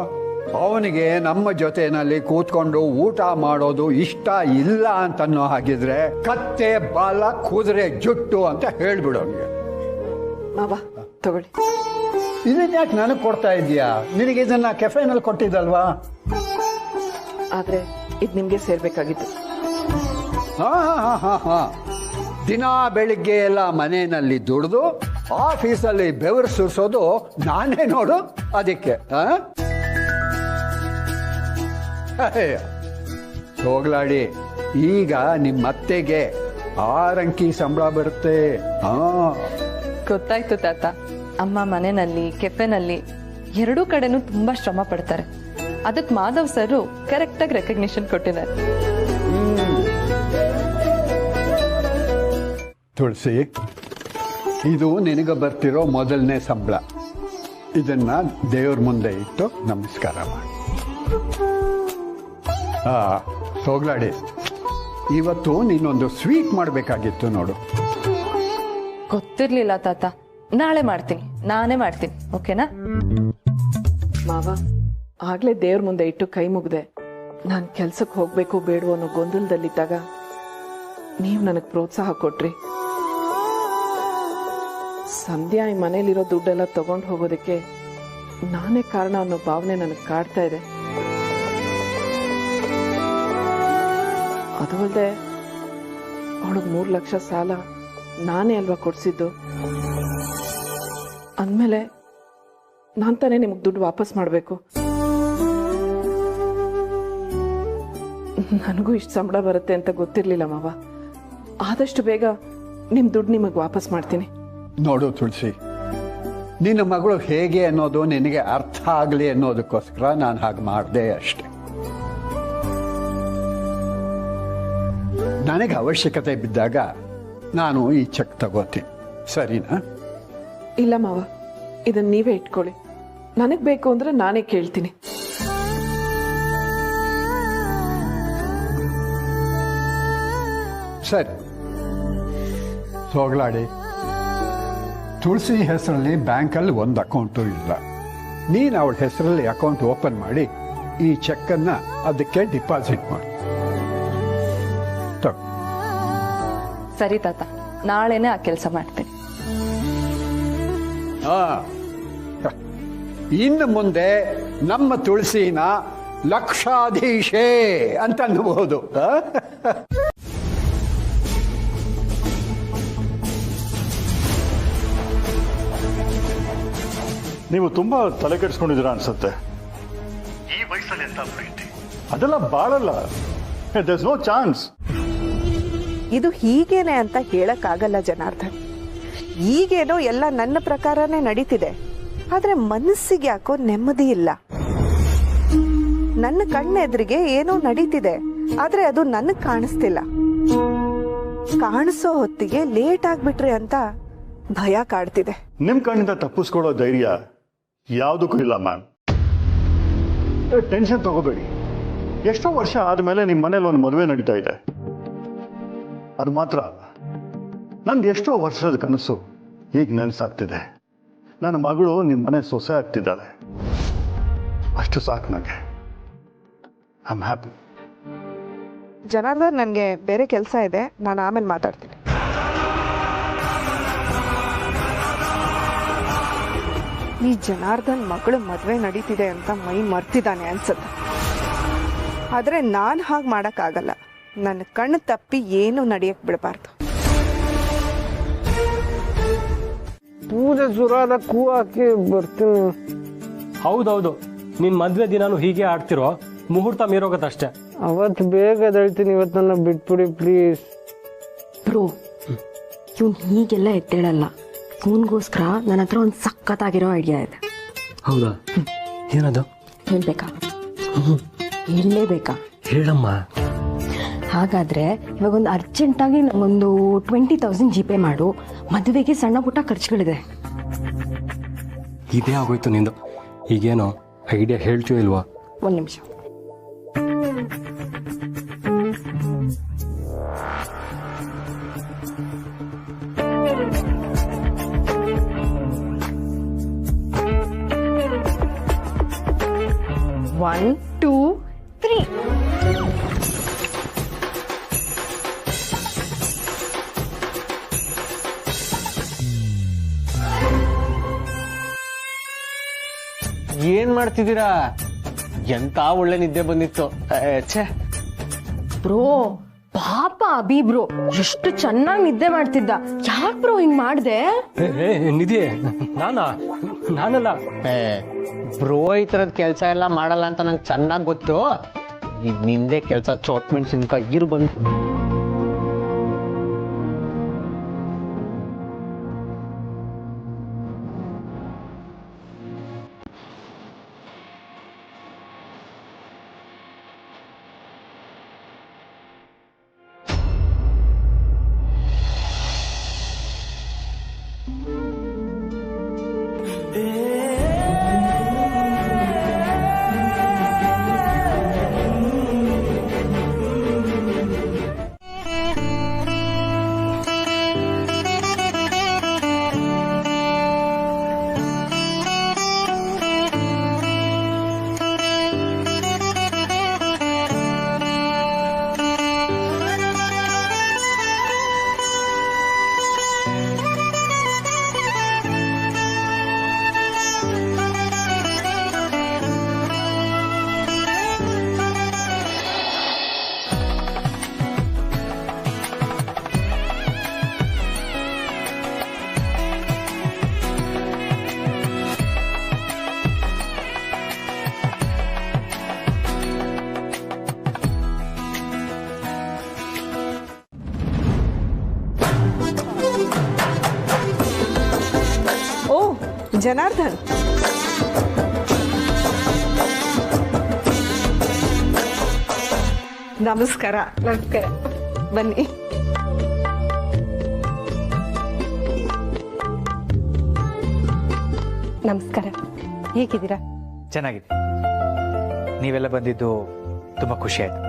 ಅವನಿಗೆ ನಮ್ಮ ಜೊತೆನಲ್ಲಿ ಕೂತ್ಕೊಂಡು ಊಟ ಮಾಡೋದು ಇಷ್ಟ ಇಲ್ಲ ಅಂತನ್ನೋ ಹಾಗಿದ್ರೆ ಕತ್ತೆ ಬಾಲ ಕುದುರೆ ಜುಟ್ಟು ಅಂತ ಹೇಳ್ಬಿಡು ಅವನಿಗೆ. ಮಾವ ತಗೊಳ್ಳಿ. ಇದನ್ನ ಯಾಕೆ ನನಗೆ ಕೊಡ್ತಾ ಇದೀಯಾ? ನಿನಗೆ ಇದನ್ನ ಕೆಫೆನಲ್ಲಿ ಕೊಟ್ಟಿದ್ದಲ್ವಾ? ಆದ್ರೆ ಇದು ನಿಮ್ಗೆ ಸೇರ್ಬೇಕಾಗಿತ್ತು. ಹಾ ಹಾ ಹಾ ಹಾ ದಿನ ಬೆಳಿಗ್ಗೆ ಎಲ್ಲ ಮನೆಯಲ್ಲಿ ದುಡ್ದು ಆಫೀಸಲ್ಲಿ ಬೆವರು ಸುರಿಸೋದು ನಾನೇ ನೋಡು. ಅದಕ್ಕೆ ಹೋಗ್ಲಾಡಿ, ಈಗ ನಿಮ್ಮ ಅತ್ತೆಗೆ 6 ಅಂಕಿ ಸಂಬಳ ಬರುತ್ತೆ. ಗೊತ್ತಾಯ್ತು ತಾತ. ಅಮ್ಮ ಮನೆಯಲ್ಲಿ ಕೆಫೆನಲ್ಲಿ ಎರಡೂ ಕಡೆನೂ ತುಂಬಾ ಶ್ರಮ ಪಡ್ತಾರೆ. ಅದಕ್ಕೆ ಮಾಧವ್ ಸರ್ ಕರೆಕ್ಟ್ ಆಗಿ ರೆಕಗ್ನಿಷನ್ ಕೊಟ್ಟಿದ್ದಾರೆ. ತುಳಸಿ, ಇದು ನಿನಗೆ ಬರ್ತಿರೋ ಮೊದಲನೇ ಸಂಬಳ. ಇದನ್ನ ದೇವ್ರ ಮುಂದೆ ಇಟ್ಟು ನಮಸ್ಕಾರ ಮಾಡಿ. ಹೋಗ್ಲಾಡಿ, ಇವತ್ತು ನೀನೊಂದು ಸ್ವೀಟ್ ಮಾಡಬೇಕಾಗಿತ್ತು ನೋಡು. ಗೊತ್ತಿರ್ಲಿಲ್ಲ ತಾತ, ನಾಳೆ ಮಾಡ್ತೀನಿ, ನಾನೇ ಮಾಡ್ತೀನಿ. ಓಕೆನಾ ಮಾವ? ಆಗ್ಲೇ ದೇವ್ರ ಮುಂದೆ ಇಟ್ಟು ಕೈ ಮುಗ್ದೆ. ನಾನು ಕೆಲ್ಸಕ್ಕೆ ಹೋಗ್ಬೇಕು ಬೇಡವೋ ಅನ್ನೋ ಗೊಂದಲದಲ್ಲಿದ್ದಾಗ ನೀವು ನನಗೆ ಪ್ರೋತ್ಸಾಹ ಕೊಟ್ರಿ. ಸಂಧ್ಯಾ ಈ ಮನೇಲಿರೋ ದುಡ್ಡೆಲ್ಲ ತಗೊಂಡು ಹೋಗೋದಕ್ಕೆ ನಾನೇ ಕಾರಣ ಅನ್ನೋ ಭಾವನೆ ನನಗೆ ಕಾಡ್ತಾ ಇದೆ. ಅದು ಅಲ್ಲದೆ ಅವಳಿಗೆ 3 ಲಕ್ಷ ಸಾಲ ನಾನೇ ಅಲ್ವಾ ಕೊಡ್ಸಿದ್ದು. ಅಂದಮೇಲೆ ನಾನು ತಾನೇ ನಿಮಗೆ ದುಡ್ಡು ವಾಪಸ್ ಮಾಡಬೇಕು. ನನಗೂ ಇಷ್ಟು ಸಂಬಳ ಬರುತ್ತೆ ಅಂತ ಗೊತ್ತಿರಲಿಲ್ಲ ಮಾವ. ಆದಷ್ಟು ಬೇಗ ನಿಮ್ಮ ದುಡ್ಡು ನಿಮಗೆ ವಾಪಸ್ ಮಾಡ್ತೀನಿ. ನೋಡು ತುಳಸಿ, ನಿನ್ನ ಮಗಳು ಹೇಗೆ ಅನ್ನೋದು ನಿನಗೆ ಅರ್ಥ ಆಗಲಿ ಅನ್ನೋದಕ್ಕೋಸ್ಕರ ನಾನು ಹಾಗೆ ಮಾಡಿದೆ ಅಷ್ಟೆ. ನನಗೆ ಅವಶ್ಯಕತೆ ಬಿದ್ದಾಗ ನಾನು ಈ ಚೆಕ್ ತಗೋತೀನಿ, ಸರಿನಾ? ಇಲ್ಲ ಮಾವ, ಇದನ್ನ ನೀವೇ ಇಟ್ಕೊಳ್ಳಿ. ನನಗೆ ಬೇಕು ಅಂದ್ರೆ ನಾನೇ ಕೇಳ್ತೀನಿ. ಸರಿ, ಸೋಗ್ಲಾಡಿ, ತುಳಸಿ ಹೆಸರಲ್ಲಿ ಬ್ಯಾಂಕಲ್ಲಿ ಒಂದು ಅಕೌಂಟು ಇಲ್ಲ. ನೀನು ಅವಳ ಹೆಸರಲ್ಲಿ ಅಕೌಂಟ್ ಓಪನ್ ಮಾಡಿ ಈ ಚೆಕ್ಕನ್ನು ಅದಕ್ಕೆ ಡಿಪಾಸಿಟ್ ಮಾಡಿ. ಸರಿ ತಾತ, ನಾಳೆನೇ ಆ ಕೆಲಸ ಮಾಡ್ತೀನಿ. ಇನ್ನು ಮುಂದೆ ನಮ್ಮ ತುಳಸಿನ ಲಕ್ಷಾಧೀಶೇ ಅಂತ ಅನ್ನಬಹುದು. ನೀವು ತುಂಬಾ ತಲೆ ಕೆಡಿಸ್ಕೊಂಡಿದ್ದೀರಾ ಅನ್ಸುತ್ತೆ. ಈ ವಯಸ್ಸಲ್ಲಿ ಎಂತ ಪ್ರೀತಿ ಅದೆಲ್ಲ ಬಾಳಲ್ಲ. There's no chance. ಇದು ಹೀಗೇನೆ ಅಂತ ಹೇಳಕ್ಕಾಗಲ್ಲ ಜನಾರ್ದನ್. ಈಗೇನೋ ಎಲ್ಲ ನನ್ನ ಪ್ರಕಾರನೇ ನಡೀತಿದೆ, ಆದ್ರೆ ಮನಸ್ಸಿಗೆ ಯಾಕೋ ನೆಮ್ಮದಿ ಇಲ್ಲ. ನನ್ನ ಕಣ್ಣೆದುರಿಗೆ ಏನೋ ನಡೀತಿದೆ, ಆದ್ರೆ ಅದು ನನಗ್ ಕಾಣಿಸ್ತಿಲ್ಲ. ಕಾಣಿಸೋ ಹೊತ್ತಿಗೆ ಲೇಟ್ ಆಗ್ಬಿಟ್ರೆ ಅಂತ ಭಯ ಕಾಡ್ತಿದೆ. ನಿಮ್ ಕಣ್ಣಿಂದ ತಪ್ಪಿಸ್ಕೊಳ್ಳೋ ಧೈರ್ಯ ಯಾವುದಕ್ಕೂ ಇಲ್ಲ ಮ್ಯಾಮ್. ಟೆನ್ಷನ್ ತಗೋಬೇಡಿ. ಎಷ್ಟೋ ವರ್ಷ ಆದ್ಮೇಲೆ ನಿಮ್ಮ ಮನೇಲಿ ಒಂದು ಮದುವೆ ನಡೀತಾ ಇದೆ. ಅದು ಮಾತ್ರ ಅಲ್ಲ, ನಂದು ಎಷ್ಟೋ ವರ್ಷದ ಕನಸು ಈಗ ನೆನಸಾಗ್ತಿದೆ. ನನ್ನ ಮಗಳು ನಿಮ್ಮ ಮನೆ ಸೊಸೆ ಆಗ್ತಿದ್ದಾಳೆ. ಅಷ್ಟು ಸಾಕು ನನಗೆ. I am happy. ಜನಾರ್ದನ್, ನನಗೆ ಬೇರೆ ಕೆಲಸ ಇದೆ, ನಾನು ಆಮೇಲೆ ಮಾತಾಡ್ತೀನಿ. ಈ ಜನಾರ್ದನ್ ಮಗಳು ಮದುವೆ ನಡೀತಿದೆ ಅಂತ ಮೈ ಮರ್ತಿದ್ದಾನೆ ಅನ್ಸುತ್ತೆ. ಆದ್ರೆ ನಾನು ಹಾಗೆ ಮಾಡೋಕ್ಕಾಗಲ್ಲ. ನನ್ನ ಕಣ್ಣು ತಪ್ಪಿ ಏನು ನಡೆಯಕ್ಕೆ ಬಿಡಬಾರ್ದು. ಪೂಜೆ ಸುರಾದ ಕೂ ಹಾಕಿ ಬರ್ತೀನಿ. ಹೌದೌದು, ನಿನ್ ಮದ್ವೆ ದಿನಾನು ಹೀಗೆ ಆಡ್ತಿರೋ, ಮುಹೂರ್ತ ಮೀರೋಗತ್ತಷ್ಟೇ. ಅವತ್ತು ಬೇಗ ಎದ್ದೇಳ್ತೀನಿ, ಇವತ್ತು ನನ್ನ ಬಿಟ್ಬಿಡಿ ಪ್ಲೀಸ್. ಬ್ರೋ, ಇವ್ನು ಹೀಗೆಲ್ಲ ಎದ್ದೇಳಲ್ಲ. ಇವನ್ಗೋಸ್ಕರ ನನ್ನ ಹತ್ರ ಒಂದು ಸಖತ್ತಾಗಿರೋ ಐಡಿಯಾ ಇದೆ. ಹೌದಾ? ಏನದು? ಹೇಳ್ಬೇಕಾ? ಹೇಳಲೇಬೇಕಾ? ಹೇಳಮ್ಮ. ಹಾಗಾದ್ರೆ ಇವಾಗ ಒಂದು ಅರ್ಜೆಂಟಾಗಿ ನಮಗೊಂದು 20,000 ಜಿ ಪೇ ಮಾಡು. ಮದುವೆಗೆ ಸಣ್ಣ ಪುಟ್ಟ ಖರ್ಚುಗಳಿದೆ. ಇದೇ ಆಗೋಯ್ತು ನಿಂದು. ಈಗೇನೋ ಐಡಿಯಾ ಹೇಳ್ತೀಯೋ ಇಲ್ವಾ? ಒಂದು ನಿಮಿಷ. One, two, three. ಏನ್ ಮಾಡ್ತಿದ್ದೀರಾ? ಎಂತ ಒಳ್ಳೆ ನಿದ್ದೆ ಬಂದಿತ್ತು. ಛೇ ಬ್ರೋ, ಪಾಪ ಅಭಿ ಬ್ರೋ ಎಷ್ಟು ಚೆನ್ನಾಗಿ ನಿದ್ದೆ ಮಾಡ್ತಿದ್ದ. ಯಾಕೆ ಬ್ರೋ ಹಿಂಗ್ ಮಾಡ್ದೆ? ನಿಧಿ, ನಾನಲ್ಲ. ಬ್ರೋ ಈ ತರದ್ ಕೆಲ್ಸ ಎಲ್ಲ ಮಾಡಲ್ಲ ಅಂತ ನಂಗೆ ಚೆನ್ನಾಗಿ ಗೊತ್ತು. ಇದು ನಿಂದೆ ಕೆಲ್ಸ. ಚೋಟ್ ಮೆಣಸಿನ್ಕಾಯಿ ಇರು ಬಂತು. ಜನಾರ್ದನ್, ನಮಸ್ಕಾರ. ನಮಸ್ಕಾರ, ಬನ್ನಿ. ನಮಸ್ಕಾರ, ಹೇಗಿದ್ದೀರಾ? ಚೆನ್ನಾಗಿದೆ. ನೀವೆಲ್ಲ ಬಂದಿದ್ದು ತುಂಬ ಖುಷಿ ಆಯ್ತು.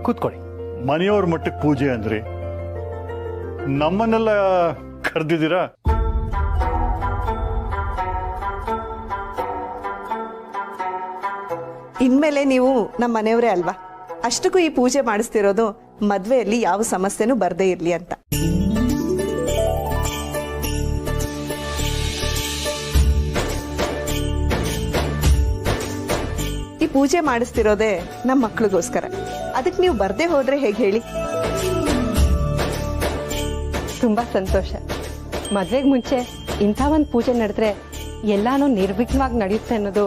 ಕೂತ್ಕೊಳ್ಳಿ. ಮನೆಯವ್ರ ಮಟ್ಟಕ್ಕೆ ಪೂಜೆ ಅಂದ್ರಿ, ನಮ್ಮನ್ನೆಲ್ಲ ಕರೆದಿದ್ದೀರಾ? ಇನ್ಮೇಲೆ ನೀವು ನಮ್ಮ ಮನೆಯವರೇ ಅಲ್ವಾ? ಅಷ್ಟಕ್ಕೂ ಈ ಪೂಜೆ ಮಾಡಿಸ್ತಿರೋದು ಮದ್ವೆಯಲ್ಲಿ ಯಾವ ಸಮಸ್ಯೆನೂ ಬರ್ದೇ ಇರ್ಲಿ ಅಂತ. ಈ ಪೂಜೆ ಮಾಡಿಸ್ತಿರೋದೇ ನಮ್ಮ ಮಕ್ಳಿಗೋಸ್ಕರ. ಅದಕ್ಕೆ ನೀವು ಬರ್ದೇ ಹೋದ್ರೆ ಹೇಗೆ ಹೇಳಿ? ತುಂಬಾ ಸಂತೋಷ. ಮದ್ವೆಗೆ ಮುಂಚೆ ಇಂಥ ಒಂದು ಪೂಜೆ ನಡೆದ್ರೆ ಎಲ್ಲಾನು ನಿರ್ವಿಘ್ನವಾಗಿ ನಡೆಯುತ್ತೆ ಅನ್ನೋದು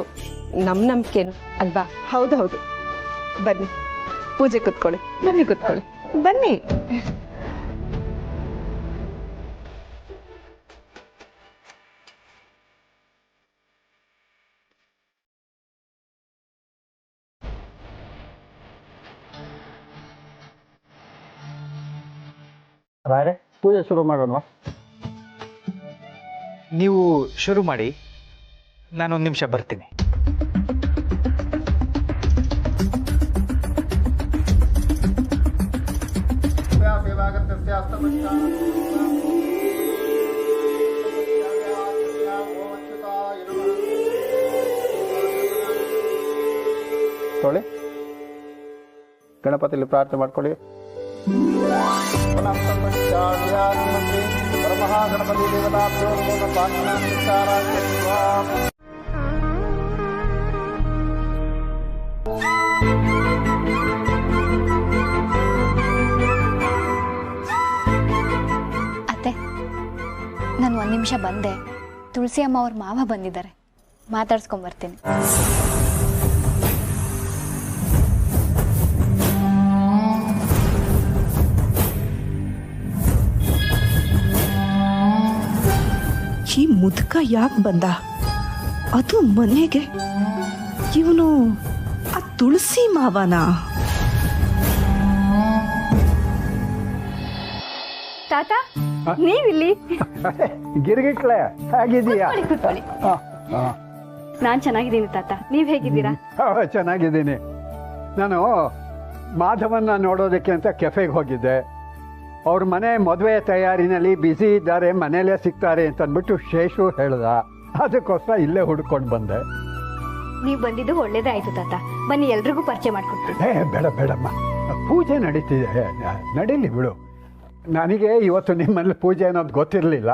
ನಮ್ಮ ನಂಬಿಕೆನು ಅಲ್ವಾ? ಹೌದೌದು. ಬನ್ನಿ, ಪೂಜೆ ಕೂತ್ಕೊಳ್ಳಿ. ಬನ್ನಿ ಕೂತ್ಕೊಳ್ಳಿ, ಬನ್ನಿ. ರಾಯರೇ, ಪೂಜೆ ಶುರು ಮಾಡೋಣ. ನೀವು ಶುರು ಮಾಡಿ, ನಾನೊಂದು ನಿಮಿಷ ಬರ್ತೀನಿ. ತೊಳಿ, ಗಣಪತಿಲಿ ಪ್ರಾರ್ಥನೆ ಮಾಡ್ಕೊಳ್ಳಿ. ಗಣಪತಿ ದೇವತಾಭ್ಯೋ ನಮೋ ಪ್ರಾರ್ಥನಾ ಅತ್ತೆ, ನಾನು ಒಂದು ನಿಮಿಷ ಬಂದೆ. ತುಳಸಿ ಅಮ್ಮ ಅವ್ರ ಮಾವ ಬಂದಿದ್ದಾರೆ, ಮಾತಾಡ್ಸ್ಕೊಂಬರ್ತೀನಿ. ಈ ಮುದುಕ ಯಾಕೆ ಬಂದ? ಅದು ಮನೆಗೆ. ಇವನು ಆ ತುಳಸಿ ಮಾವನ? ತಾತ, ನೀವಿಲ್ಲಿ? ಗಿರ್ಗಿಟ್ಲೆ, ಹೇಗಿದೀಯಾ? ಕೂತ್ಕೊಳ್ಳಿ. ನಾನ್ ಚೆನ್ನಾಗಿದ್ದೀನಿ ತಾತ, ನೀವ್ ಹೇಗಿದ್ದೀರಾ? ಚೆನ್ನಾಗಿದ್ದೀನಿ. ನಾನು ಮಾಧವನ್ನ ನೋಡೋದಕ್ಕೆ ಅಂತ ಕೆಫೆಗೆ ಹೋಗಿದ್ದೆ. ಅವ್ರ ಮನೆ ಮದುವೆ ತಯಾರಿನಲ್ಲಿ ಬ್ಯುಸಿ ಇದ್ದಾರೆ, ಮನೇಲೇ ಸಿಗ್ತಾರೆ ಅಂತ ಅಂದ್ಬಿಟ್ಟು ಶೇಷು ಹೇಳ್ದ. ಅದಕ್ಕೋಸ್ಕರ ಇಲ್ಲೇ ಹುಡ್ಕೊಂಡು ಬಂದೆ. ನೀವ್ ಬಂದಿದ್ದು ಒಳ್ಳೇದೇ ಆಯ್ತು ತಾತ. ಬನ್ನಿ, ಎಲ್ರಿಗೂ ಪರಿಚಯ ಮಾಡ್ಕೊಡ್ತೀನಿ. ಬೇಡ ಬೇಡಮ್ಮ, ಪೂಜೆ ನಡೀತಿದೆ, ನಡೀಲಿ ಬಿಡು. ನನಗೆ ಇವತ್ತು ನಿಮ್ಮಲ್ಲಿ ಪೂಜೆ ಅನ್ನೋದು ಗೊತ್ತಿರಲಿಲ್ಲ.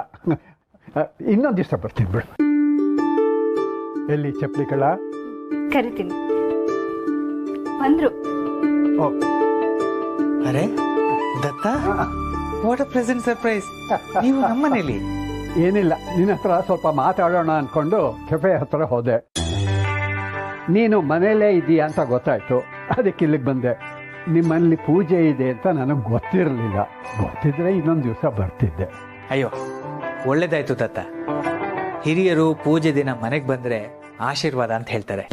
ಇನ್ನೊಂದು ದಿವಸ ಬರ್ತೀನಿ ಬಿಡು. ಎಲ್ಲಿ ಚಪ್ಪಲಿ ಕಳ್ಳ? ಕರಿತೀನಿ. ಬಂದ್ರು. ಅರೆ ದತ್ತ, ವಾಟ್ ಅ ಪ್ರೆಸೆಂಟ್ ಸರ್ಪ್ರೈಸ್. ನೀವು ನಮ್ಮನೇಲಿ? ಏನಿಲ್ಲ, ನಿನ್ನ ಹತ್ರ ಸ್ವಲ್ಪ ಮಾತಾಡೋಣ ಅಂದ್ಕೊಂಡು ಕೆಫೆ ಹತ್ರ ಹೋದೆ. ನೀನು ಮನೇಲೇ ಇದೀಯಾ ಅಂತ ಗೊತ್ತಾಯ್ತು, ಅದಕ್ಕೆ ಇಲ್ಲಿಗೆ ಬಂದೆ. ನಿಮ್ಮಲ್ಲಿ ಪೂಜೆ ಇದೆ ಅಂತ ನನಗೆ ಗೊತ್ತಿರಲಿಲ್ಲ. ಗೊತ್ತಿದ್ರೆ ಇನ್ನೊಂದು ದಿವಸ ಬರ್ತಿದ್ದೆ. ಅಯ್ಯೋ, ಒಳ್ಳೇದಾಯ್ತು ದತ್ತ. ಹಿರಿಯರು ಪೂಜೆ ದಿನ ಮನೆಗೆ ಬಂದ್ರೆ ಆಶೀರ್ವಾದ ಅಂತ ಹೇಳ್ತಾರೆ.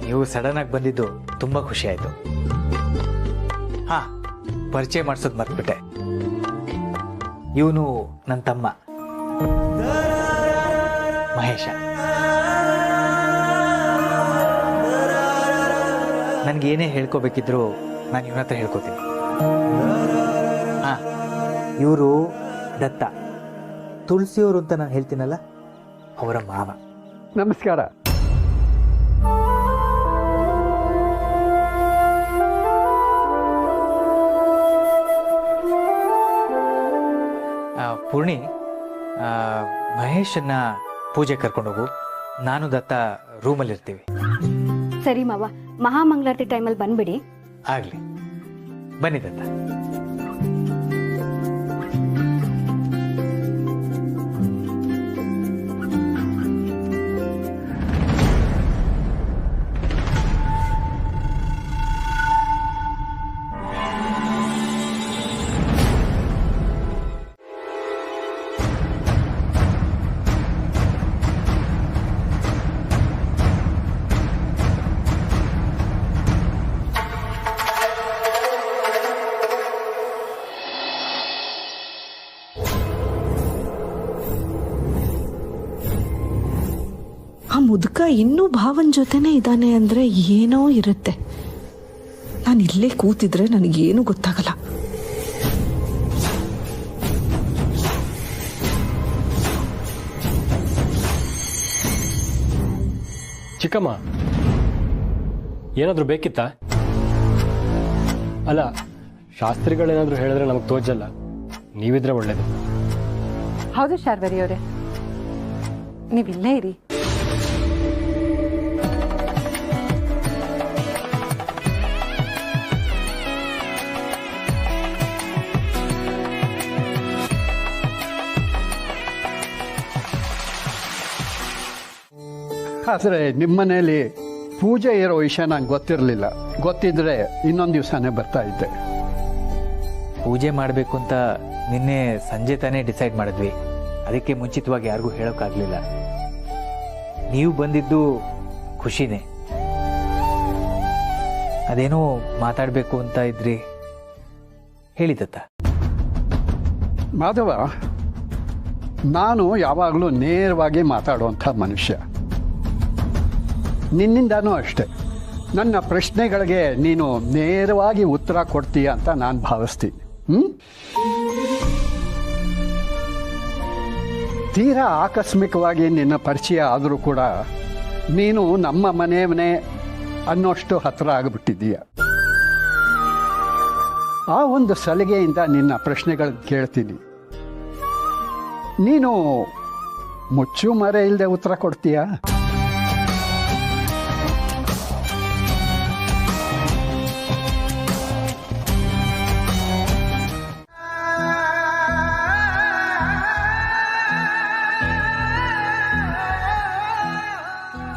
ನೀವು ಸಡನ್ ಆಗಿ ಬಂದಿದ್ದು ತುಂಬಾ ಖುಷಿ ಆಯ್ತು. ಹಾ, ಪರಿಚಯ ಮಾಡಿಸೋದು ಮರ್ತ್ಬಿಟ್ಟೆ. ಇವನು ನನ್ನ ತಮ್ಮ ಮಹೇಶ. ನನ್ಗೆ ಏನೇ ಹೇಳ್ಕೋಬೇಕಿದ್ರು ನಾನು ಇವನ ಹತ್ರ ಹೇಳ್ಕೋತೀನಿ. ಹಾ, ಇವರು ದತ್ತ, ತುಳಸಿಯವರು ಅಂತ ನಾನು ಹೇಳ್ತೀನಲ್ಲ, ಅವರ ಮಾವ. ನಮಸ್ಕಾರ. ಪೂರ್ಣಿ, ಮಹೇಶನ್ನ ಪೂಜೆ ಕರ್ಕೊಂಡೋಗು. ನಾನು ದತ್ತ ರೂಮಲ್ಲಿ ಇರ್ತೀವಿ. ಸರಿ ಮಾವ, ಮಹಾಮಂಗಳಾರತಿ ಟೈಮಲ್ಲಿ ಬಂದ್ಬಿಡಿ. ಆಗ್ಲಿ, ಬನ್ನಿ ದತ್ತ. ಮುದುಕ ಇನ್ನೂ ಭಾವನ ಜೊತೆನೇ ಇದ್ದಾನೆ ಅಂದರೆ ಏನೋ ಇರುತ್ತೆ. ನಾನು ಇಲ್ಲೇ ಕೂತಿದ್ರೆ ನನಗೇನು ಗೊತ್ತಾಗಲ್ಲ. ಚಿಕ್ಕಮ್ಮ, ಏನಾದರೂ ಬೇಕಿತ್ತಾ? ಅಲ್ಲ, ಶಾಸ್ತ್ರಿಗಳೇನಾದರೂ ಹೇಳಿದ್ರೆ ನಮಗೆ ತೋಚಲ್ಲ, ನೀವಿದ್ರೆ ಒಳ್ಳೇದು. ಹೌದು ಶಾರ್ವರಿ ಅವರೇ, ನೀವಿಲ್ಲೇ ಇರಿ. ಆದರೆ ನಿಮ್ಮ ಮನೇಲಿ ಪೂಜೆ ಇರೋ ವಿಷಯ ನಂಗೆ ಗೊತ್ತಿರಲಿಲ್ಲ. ಗೊತ್ತಿದ್ರೆ ಇನ್ನೊಂದು ದಿವಸನೇ ಬರ್ತಾ ಇದ್ದೆ. ಪೂಜೆ ಮಾಡಬೇಕು ಅಂತ ನಿನ್ನೆ ಸಂಜೆ ತಾನೇ ಡಿಸೈಡ್ ಮಾಡಿದ್ವಿ. ಅದಕ್ಕೆ ಮುಂಚಿತವಾಗಿ ಯಾರಿಗೂ ಹೇಳೋಕ್ಕಾಗಲಿಲ್ಲ. ನೀವು ಬಂದಿದ್ದು ಖುಷಿನೇ. ಅದೇನೋ ಮಾತಾಡಬೇಕು ಅಂತ ಇದ್ರಿ, ಹೇಳಿದತ್ತ. ಮಾಧವ, ನಾನು ಯಾವಾಗಲೂ ನೇರವಾಗಿ ಮಾತಾಡುವಂಥ ಮನುಷ್ಯ. ನಿನ್ನಿಂದನೂ ಅಷ್ಟೆ. ನನ್ನ ಪ್ರಶ್ನೆಗಳಿಗೆ ನೀನು ನೇರವಾಗಿ ಉತ್ತರ ಕೊಡ್ತೀಯ ಅಂತ ನಾನು ಭಾವಿಸ್ತೀನಿ. ತೀರಾ ಆಕಸ್ಮಿಕವಾಗಿ ನಿನ್ನ ಪರಿಚಯ ಆದರೂ ಕೂಡ ನೀನು ನಮ್ಮ ಮನೆ ಅನ್ನೋಷ್ಟು ಹತ್ತಿರ ಆಗಿಬಿಟ್ಟಿದ್ದೀಯ. ಆ ಒಂದು ಸಲಿಗೆಯಿಂದ ನಿನ್ನ ಪ್ರಶ್ನೆಗಳು ಕೇಳ್ತೀನಿ. ನೀನು ಮುಚ್ಚು ಮರೆ ಇಲ್ಲದೆ ಉತ್ತರ ಕೊಡ್ತೀಯಾ?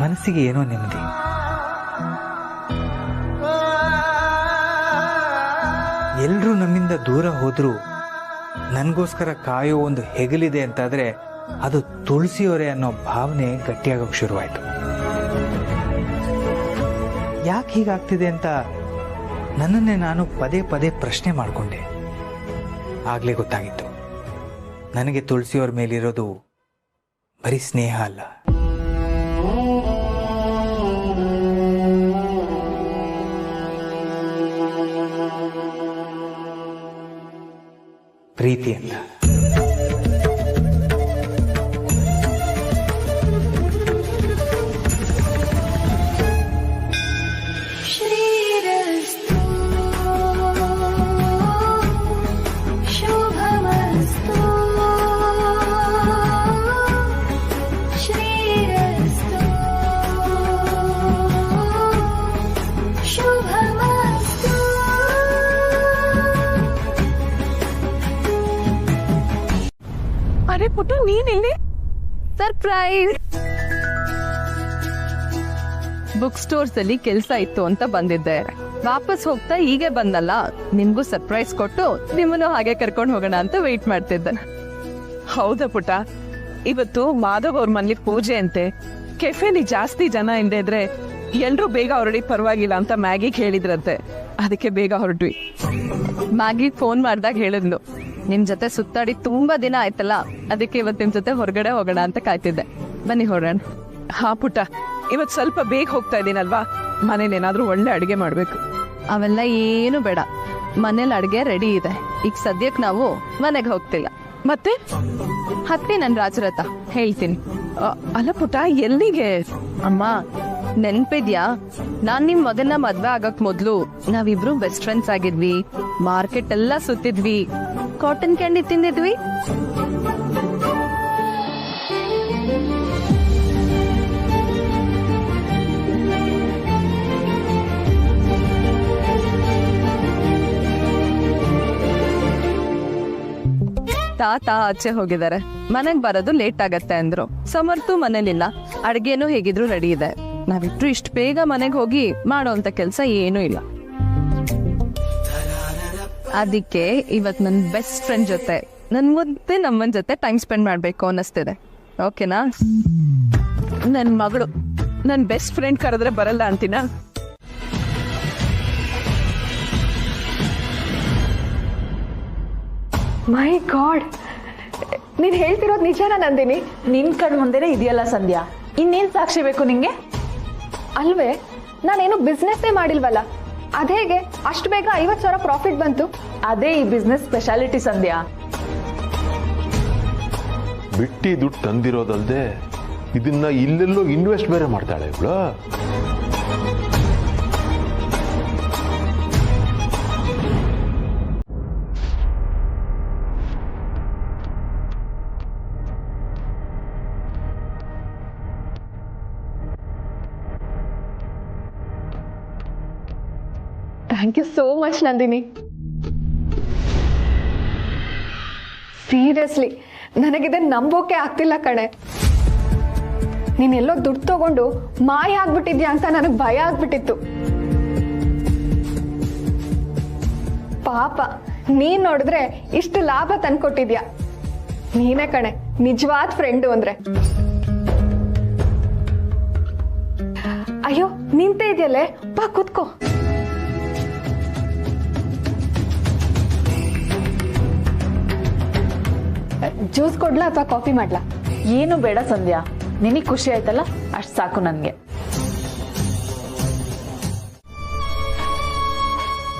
ಮನಸ್ಸಿಗೆ ಏನೋ ನೆಮ್ಮದಿ. ಎಲ್ಲರೂ ನಮ್ಮಿಂದ ದೂರ ಹೋದ್ರು ನನಗೋಸ್ಕರ ಕಾಯೋ ಒಂದು ಹೆಗಲಿದೆ ಅಂತಾದ್ರೆ ಅದು ತುಳಸಿಯವರೇ ಅನ್ನೋ ಭಾವನೆ ಗಟ್ಟಿಯಾಗೋಕೆ ಶುರುವಾಯಿತು. ಯಾಕೆ ಹೀಗಾಗ್ತಿದೆ ಅಂತ ನನ್ನನ್ನೇ ನಾನು ಪದೇ ಪದೇ ಪ್ರಶ್ನೆ ಮಾಡಿಕೊಂಡೆ. ಆಗ್ಲೇ ಗೊತ್ತಾಗಿತ್ತು, ನನಗೆ ತುಳಸಿಯವರ ಮೇಲಿರೋದು ಬರೀ ಸ್ನೇಹ ಅಲ್ಲ, ಪ್ರೀತಿ ಅಂತ. ಶ್ರೀರಸ್ತು ಶುಭಮಸ್ತು ಶ್ರೀರಸ್ತು ಶುಭಮಸ್ತು. ಅರೆ ಪುಟ್ಟ, ನೀನಿಲ್ಲಿ? ಸರ್ಪ್ರೈಸ್! ಬುಕ್ ಸ್ಟೋರ್ಸ್ ಅಲ್ಲಿ ಕೆಲಸ ಇತ್ತು ಅಂತ ಬಂದಿದ್ದೆ. ವಾಪಸ್ ಹೋಗ್ತಾ ಹೀಗೆ ಬಂದಲ್ಲ, ನಿಮ್ಗೂ ಸರ್ಪ್ರೈಸ್ ಕೊಟ್ಟು ನಿಮ್ಮನ್ನು ಹಾಗೆ ಕರ್ಕೊಂಡು ಹೋಗೋಣ ಅಂತ ವೆಯ್ಟ್ ಮಾಡ್ತಿದ್ದೆ. ಹೌದಾ ಪುಟ್ಟ, ಇವತ್ತು ಮಾಧವ್ ಅವ್ರ ಮನೇಲಿ ಪೂಜೆ ಅಂತೆ. ಕೆಫೆಲಿ ಜಾಸ್ತಿ ಜನ ಹಿಂದೆ ಇದ್ರೆ ಎಲ್ರೂ ಬೇಗ ಹೊರಡಿ, ಪರವಾಗಿಲ್ಲ ಅಂತ ಮ್ಯಾಗಿಗೆ ಹೇಳಿದ್ರಂತೆ. ಅದಕ್ಕೆ ಬೇಗ ಹೊರಟ್ವಿ. ಮ್ಯಾಗಿಗೆ ಫೋನ್ ಮಾಡ್ದಾಗ ಹೇಳಿದ್ಲು, ನಿಮ್ ಜೊತೆ ಸುತ್ತಾಡಿ ತುಂಬಾ ದಿನ ಆಯ್ತಲ್ಲ, ಅದಕ್ಕೆ ಇವತ್ತು ನಿಮ್ ಜೊತೆ ಹೊರಗಡೆ ಹೋಗೋಣ ಅಂತ ಕಾಯ್ತಿದ್ದೆ. ಬನ್ನಿ ಹೊರಡೋಣ. ಹಾ ಪುಟ್ಟ, ಇವತ್ತು ಸ್ವಲ್ಪ ಬೇಗ ಹೋಗ್ತಾ ಇದ್ದೀನಲ್ವಾ, ಮನೇಲಿ ಏನಾದ್ರೂ ಒಳ್ಳೆ ಅಡುಗೆ ಮಾಡ್ಬೇಕು. ಅವೆಲ್ಲ ಏನು ಬೇಡ, ಮನೇಲಿ ಅಡುಗೆ ರೆಡಿ ಇದೆ. ಈಗ ಸದ್ಯಕ್ಕೆ ನಾವು ಮನೆಗೆ ಹೋಗ್ತಿಲ್ಲ. ಮತ್ತೆ ಹತ್ತಿ ನನ್ ರಾಜರಥ ಹೇಳ್ತೀನಿ. ಅಲ್ಲ ಪುಟ್ಟ, ಎಲ್ಲಿಗೆ? ಅಮ್ಮ, ನೆನ್ಪಿದ್ಯಾ, ನಾನ್ ನಿಮ್ ಮಗನ ಮದ್ವೆ ಆಗಕ್ ಮೊದ್ಲು ನಾವಿಬ್ರು ಬೆಸ್ಟ್ ಫ್ರೆಂಡ್ಸ್ ಆಗಿದ್ವಿ. ಮಾರ್ಕೆಟ್ ಎಲ್ಲ ಸುತ್ತಿದ್ವಿ, ಕಾಟನ್ ಕ್ಯಾಂಡಿ ತಿಂದಿದ್ವಿ. ತಾತ ಆಚೆ ಹೋಗಿದ್ದಾರೆ, ಮನೆಗ್ ಬರೋದು ಲೇಟ್ ಆಗತ್ತೆ ಅಂದ್ರು. ಸಮರ್ಥು ಮನೇಲಿಲ್ಲ, ಅಡ್ಗೆನೂ ಹೇಗಿದ್ರು ರೆಡಿ ಇದೆ. ನಾವಿಬ್ರು ಇಷ್ಟು ಬೇಗ ಮನೆಗೆ ಹೋಗಿ ಮಾಡೋಂತ ಕೆಲ್ಸ ಏನೂ ಇಲ್ಲ. ಅದಕ್ಕೆ ಇವತ್ ನನ್ ಬೆಸ್ಟ್ ಫ್ರೆಂಡ್ ಜೊತೆ, ನನ್ ಮುದ್ದೆ ನಮ್ಮನ್ ಜೊತೆ ಟೈಮ್ ಸ್ಪೆಂಡ್ ಮಾಡ್ಬೇಕು ಅನ್ನಿಸ್ತಿದೆ. ಓಕೆನಾ? ನನ್ ಮಗಳು ನನ್ ಬೆಸ್ಟ್ ಫ್ರೆಂಡ್ ಕರೆದ್ರೆ ಬರಲ್ಲ ಅಂತೀನ? ಮೈ ಗಾಡ್, ನೀನ್ ಹೇಳ್ತಿರೋದು ನಿಜನಾ ನಂದಿನಿ? ನಿನ್ ಕಣ್ ಮುಂದೆನೆ ಇದೆಯಲ್ಲ ಸಂಧ್ಯಾ, ಇನ್ನೇನ್ ಸಾಕ್ಷಿ ಬೇಕು ನಿಂಗೆ? ಅಲ್ವೇ, ನಾನೇನು ಬಿಸ್ನೆಸ್ಸೇ ಮಾಡಿಲ್ವಲ್ಲ, ಅದೇಗೆ ಅಷ್ಟು ಬೇಗ 50,000 ಪ್ರಾಫಿಟ್ ಬಂತು? ಅದೇ ಈ ಬಿಸ್ನೆಸ್ ಸ್ಪೆಷಾಲಿಟಿ ಸಂಧ್ಯಾ. ಬಿಟ್ಟಿ ದುಡ್ಡು ತಂದಿರೋದಲ್ದೆ ಇದನ್ನ ಇಲ್ಲೆಲ್ಲೋ ಇನ್ವೆಸ್ಟ್ ಬೇರೆ ಮಾಡ್ತಾಳೆ ಇವಳು. Thank you so much Nandini. Seriously ನನಗಿದೆ ನಂಬೋಕೆ ಆಗ್ತಿಲ್ಲ ಕಣೆ. ನೀನೆಲ್ಲೋ ದುಡ್ಡು ತಗೊಂಡು ಮಾಯ ಆಗ್ಬಿಟ್ಟಿದ್ಯಾ ಅಂತ ನನಗೆ ಭಯ ಆಗ್ಬಿಟ್ಟಿತ್ತು. ಪಾಪ ನೀನ್ ನೋಡಿದ್ರೆ ಇಷ್ಟು ಲಾಭ ತಂದ್ಕೊಟ್ಟಿದ್ಯಾ. ನೀನೇ ಕಣೆ ನಿಜವಾದ ಫ್ರೆಂಡು ಅಂದ್ರೆ. ಅಯ್ಯೋ ನಿಂತೇ ಇದೆಯಲ್ಲೇ, ಬಾ ಕೂತ್ಕೋ. ಜ್ಯೂಸ್ ಕೊಡ್ಲಾ ಅಥವಾ ಕಾಫಿ ಮಾಡ್ಲಾ? ಏನು ಬೇಡ ಸಂಧ್ಯಾ, ನಿನಗೆ ಖುಷಿ ಆಯ್ತಲ್ಲ ಅಷ್ಟು ಸಾಕು ನನ್ಗೆ.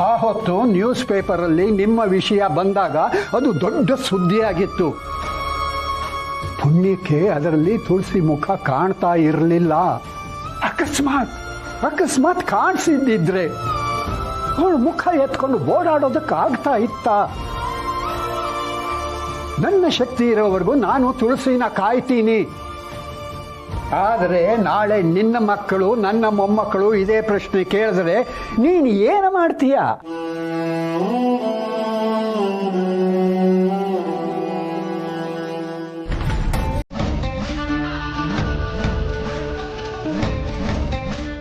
ಆ ಹೊತ್ತು ನ್ಯೂಸ್ ಪೇಪರಲ್ಲಿ ನಿಮ್ಮ ವಿಷಯ ಬಂದಾಗ ಅದು ದೊಡ್ಡ ಸುದ್ದಿಯಾಗಿತ್ತು. ಪುಣ್ಯಕ್ಕೆ ಅದರಲ್ಲಿ ತುಳಸಿ ಮುಖ ಕಾಣ್ತಾ ಇರಲಿಲ್ಲ. ಅಕಸ್ಮಾತ್ ಕಾಣಿಸಿದ್ದಿದ್ರೆ ಅವಳು ಮುಖ ಎತ್ಕೊಂಡು ಓಡಾಡೋದಕ್ಕಾಗ್ತಾ ಇತ್ತ? ನನ್ನ ಶಕ್ತಿ ಇರೋವರೆಗೂ ನಾನು ತುಳಸಿನ ಕಾಯ್ತೀನಿ. ಆದರೆ ನಾಳೆ ನಿನ್ನ ಮಕ್ಕಳು ನನ್ನ ಮೊಮ್ಮಕ್ಕಳು ಇದೇ ಪ್ರಶ್ನೆ ಕೇಳಿದ್ರೆ ನೀನು ಏನು ಮಾಡ್ತೀಯ?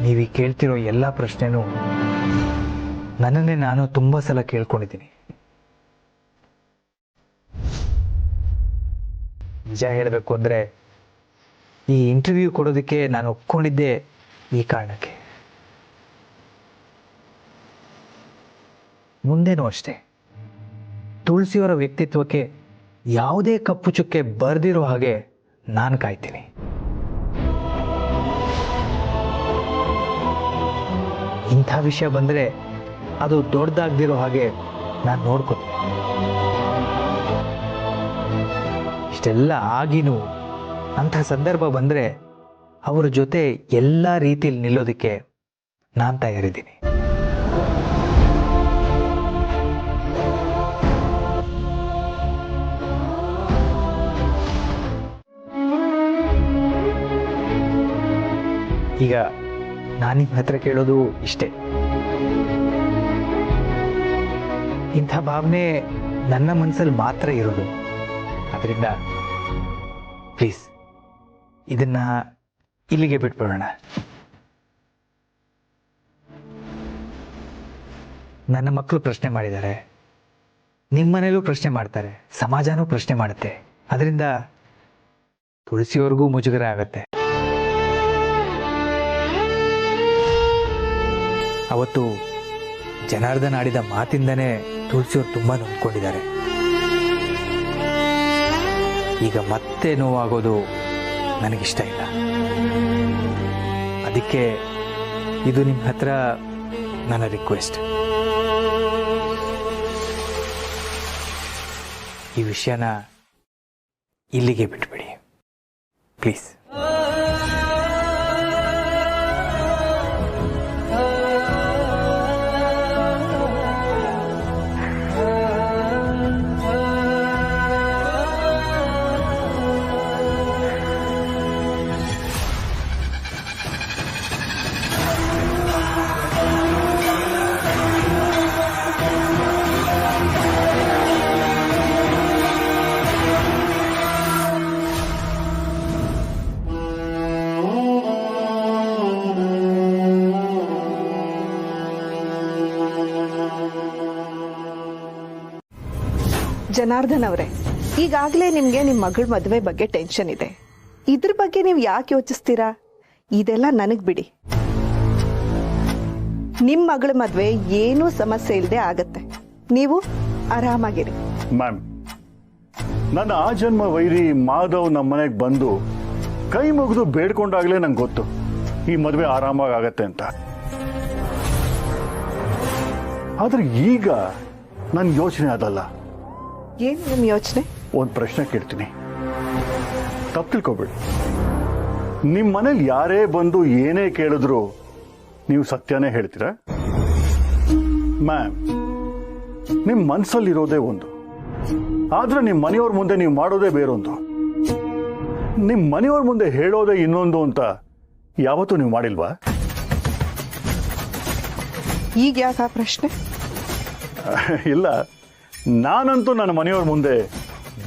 ನೀವು ಕೇಳ್ತಿರೋ ಎಲ್ಲ ಪ್ರಶ್ನೆನೂ ನನ್ನನ್ನೇ ನಾನು ತುಂಬ ಸಲ ಕೇಳ್ಕೊಂಡಿದ್ದೀನಿ. ನಿಜ ಹೇಳಬೇಕು ಅಂದರೆ ಈ ಇಂಟರ್ವ್ಯೂ ಕೊಡೋದಕ್ಕೆ ನಾನು ಒಪ್ಕೊಂಡಿದ್ದೆ ಈ ಕಾರಣಕ್ಕೆ. ಮುಂದೇನೂ ಅಷ್ಟೇ, ತುಳಸಿಯವರ ವ್ಯಕ್ತಿತ್ವಕ್ಕೆ ಯಾವುದೇ ಕಪ್ಪು ಚುಕ್ಕೆ ಬರೆದಿರೋ ಹಾಗೆ ನಾನು ಕಾಯ್ತೀನಿ. ಇಂಥ ವಿಷಯ ಬಂದರೆ ಅದು ದೊಡ್ಡದಾಗದಿರೋ ಹಾಗೆ ನಾನು ನೋಡ್ಕೋತೀನಿ. ಇಷ್ಟೆಲ್ಲ ಆಗಿನೂ ಅಂಥ ಸಂದರ್ಭ ಬಂದರೆ ಅವರ ಜೊತೆ ಎಲ್ಲ ರೀತಿಯಲ್ಲಿ ನಿಲ್ಲೋದಕ್ಕೆ ನಾನು ತಯಾರಿದ್ದೀನಿ. ಈಗ ನಾನು ನಿಮ್ಮ ಹತ್ರ ಕೇಳೋದು ಇಷ್ಟೇ, ಇಂಥ ಭಾವನೆ ನನ್ನ ಮನಸ್ಸಲ್ಲಿ ಮಾತ್ರ ಇರೋದು. ಅದರಿಂದ ಪ್ಲೀಸ್ ಇದನ್ನ ಇಲ್ಲಿಗೆ ಬಿಟ್ಬಿಡೋಣ. ನನ್ನ ಮಕ್ಕಳು ಪ್ರಶ್ನೆ ಮಾಡಿದ್ದಾರೆ, ನಿಮ್ಮ ಮನೇಲೂ ಪ್ರಶ್ನೆ ಮಾಡ್ತಾರೆ, ಸಮಾಜನೂ ಪ್ರಶ್ನೆ ಮಾಡುತ್ತೆ. ಅದರಿಂದ ತುಳಸಿಯವ್ರಿಗೂ ಮುಜುಗರ ಆಗತ್ತೆ. ಅವತ್ತು ಜನಾರ್ದನ್ ಆಡಿದ ಮಾತಿಂದನೇ ತುಳಸಿಯವ್ರು ತುಂಬ ನೊಂದ್ಕೊಂಡಿದ್ದಾರೆ. ಈಗ ಮತ್ತೆ ನೋವಾಗೋದು ನನಗಿಷ್ಟ ಇಲ್ಲ. ಅದಕ್ಕೆ ಇದು ನಿಮ್ಮ ಹತ್ರ ನನ್ನ ರಿಕ್ವೆಸ್ಟ್. ಈ ವಿಷಯನ ಇಲ್ಲಿಗೆ ಬಿಟ್ಬಿಡಿ ಪ್ಲೀಸ್. ಜನಾರ್ದನ್ ಅವರೇ, ಈಗಾಗಲೇ ನಿಮಗೆ ನಿಮ್ಮ ಮಗಳ ಮದುವೆ ಬಗ್ಗೆ ಟೆನ್ಷನ್ ಇದೆ. ಇದ್ರ ಬಗ್ಗೆ ನೀವು ಯಾಕೆ ಯೋಚಿಸ್ತೀರಾ? ಇದೆಲ್ಲ ನನಗೆ ಬಿಡಿ. ನಿಮ್ಮ ಮಗಳ ಮದುವೆ ಏನೂ ಸಮಸ್ಯೆ ಇಲ್ಲದೆ ಆಗತ್ತೆ. ನೀವು ಆರಾಮಾಗಿರಿ. ಮ್ಯಾಮ್, ನನ್ನ ಆ ಜನ್ಮ ವೈರಿ ಮಾಧವ್ ನಮ್ಮ ಮನೆಗೆ ಬಂದು ಕೈ ಮುಗಿದು ಬೇಡ್ಕೊಂಡಾಗಲೇ ನಂಗೆ ಗೊತ್ತು ಈ ಮದುವೆ ಆರಾಮಾಗಿ ಆಗತ್ತೆ ಅಂತ. ಆದ್ರೆ ಈಗ ನನ್ನ ಯೋಚನೆ ಅದಲ್ಲ. ಏನು ನಿಮ್ಮ ಯೋಚನೆ? ಒಂದು ಪ್ರಶ್ನೆ ಕೇಳ್ತೀನಿ, ತಪ್ಪು ತಿಳ್ಕೊಬೇಡಿ. ನಿಮ್ಮ ಮನೇಲಿ ಯಾರೇ ಬಂದು ಏನೇ ಕೇಳಿದ್ರು ನೀವು ಸತ್ಯನೇ ಹೇಳ್ತೀರಾ? ಮ್ಯಾಮ್, ನಿಮ್ಮ ಮನಸ್ಸಲ್ಲಿರೋದೇ ಒಂದು, ಆದ್ರೆ ನಿಮ್ಮ ಮನೆಯವ್ರ ಮುಂದೆ ನೀವು ಮಾಡೋದೇ ಬೇರೊಂದು, ನಿಮ್ಮ ಮನೆಯವ್ರ ಮುಂದೆ ಹೇಳೋದೇ ಇನ್ನೊಂದು ಅಂತ ಯಾವತ್ತೂ ನೀವು ಮಾಡಿಲ್ವಾ? ಈಗ ಯಾಕೆ ಆ ಪ್ರಶ್ನೆ? ಇಲ್ಲ, ನಾನಂತೂ ನನ್ನ ಮನೆಯವ್ರ ಮುಂದೆ